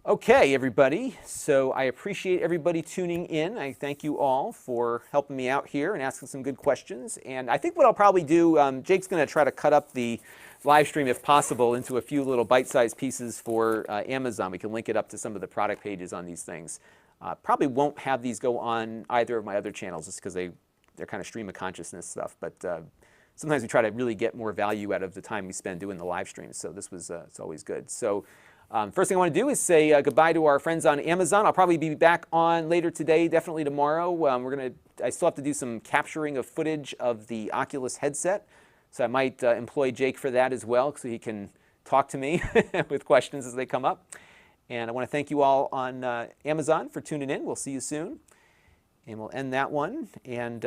Okay, everybody. So I appreciate everybody tuning in. I thank you all for helping me out here and asking some good questions. And I think what I'll probably do, Jake's going to try to cut up the live stream, if possible, into a few little bite-sized pieces for Amazon. We can link it up to some of the product pages on these things. Probably won't have these go on either of my other channels just because they're kind of stream of consciousness stuff. But sometimes we try to really get more value out of the time we spend doing the live streams. So this was it's always good. So first thing I want to do is say goodbye to our friends on Amazon. I'll probably be back on later today, definitely tomorrow. I still have to do some capturing of footage of the Oculus headset. So I might employ Jake for that as well so he can talk to me with questions as they come up. And I want to thank you all on Amazon for tuning in. We'll see you soon. And we'll end that one. And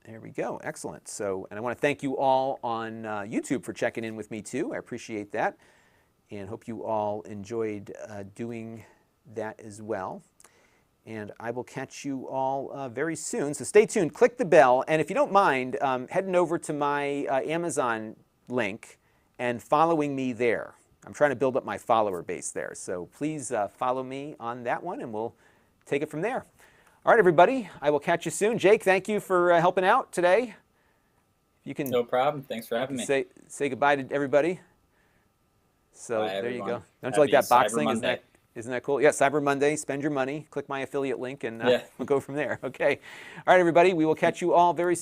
there we go. Excellent. So, and I want to thank you all on YouTube for checking in with me too. I appreciate that. And hope you all enjoyed doing that as well. And I will catch you all very soon. So stay tuned. Click the bell. And if you don't mind, heading over to my Amazon link and following me there. I'm trying to build up my follower base there. So please follow me on that one, and we'll take it from there. All right, everybody. I will catch you soon. Jake, thank you for helping out today. You can. No problem. Thanks for having me. Say goodbye to everybody. So bye, there everyone. You go. Don't you like that box thing? Monday. Isn't that cool? Yeah, Cyber Monday. Spend your money. Click my affiliate link, and Yeah. we'll go from there. Okay. All right, everybody. We will catch you all very soon.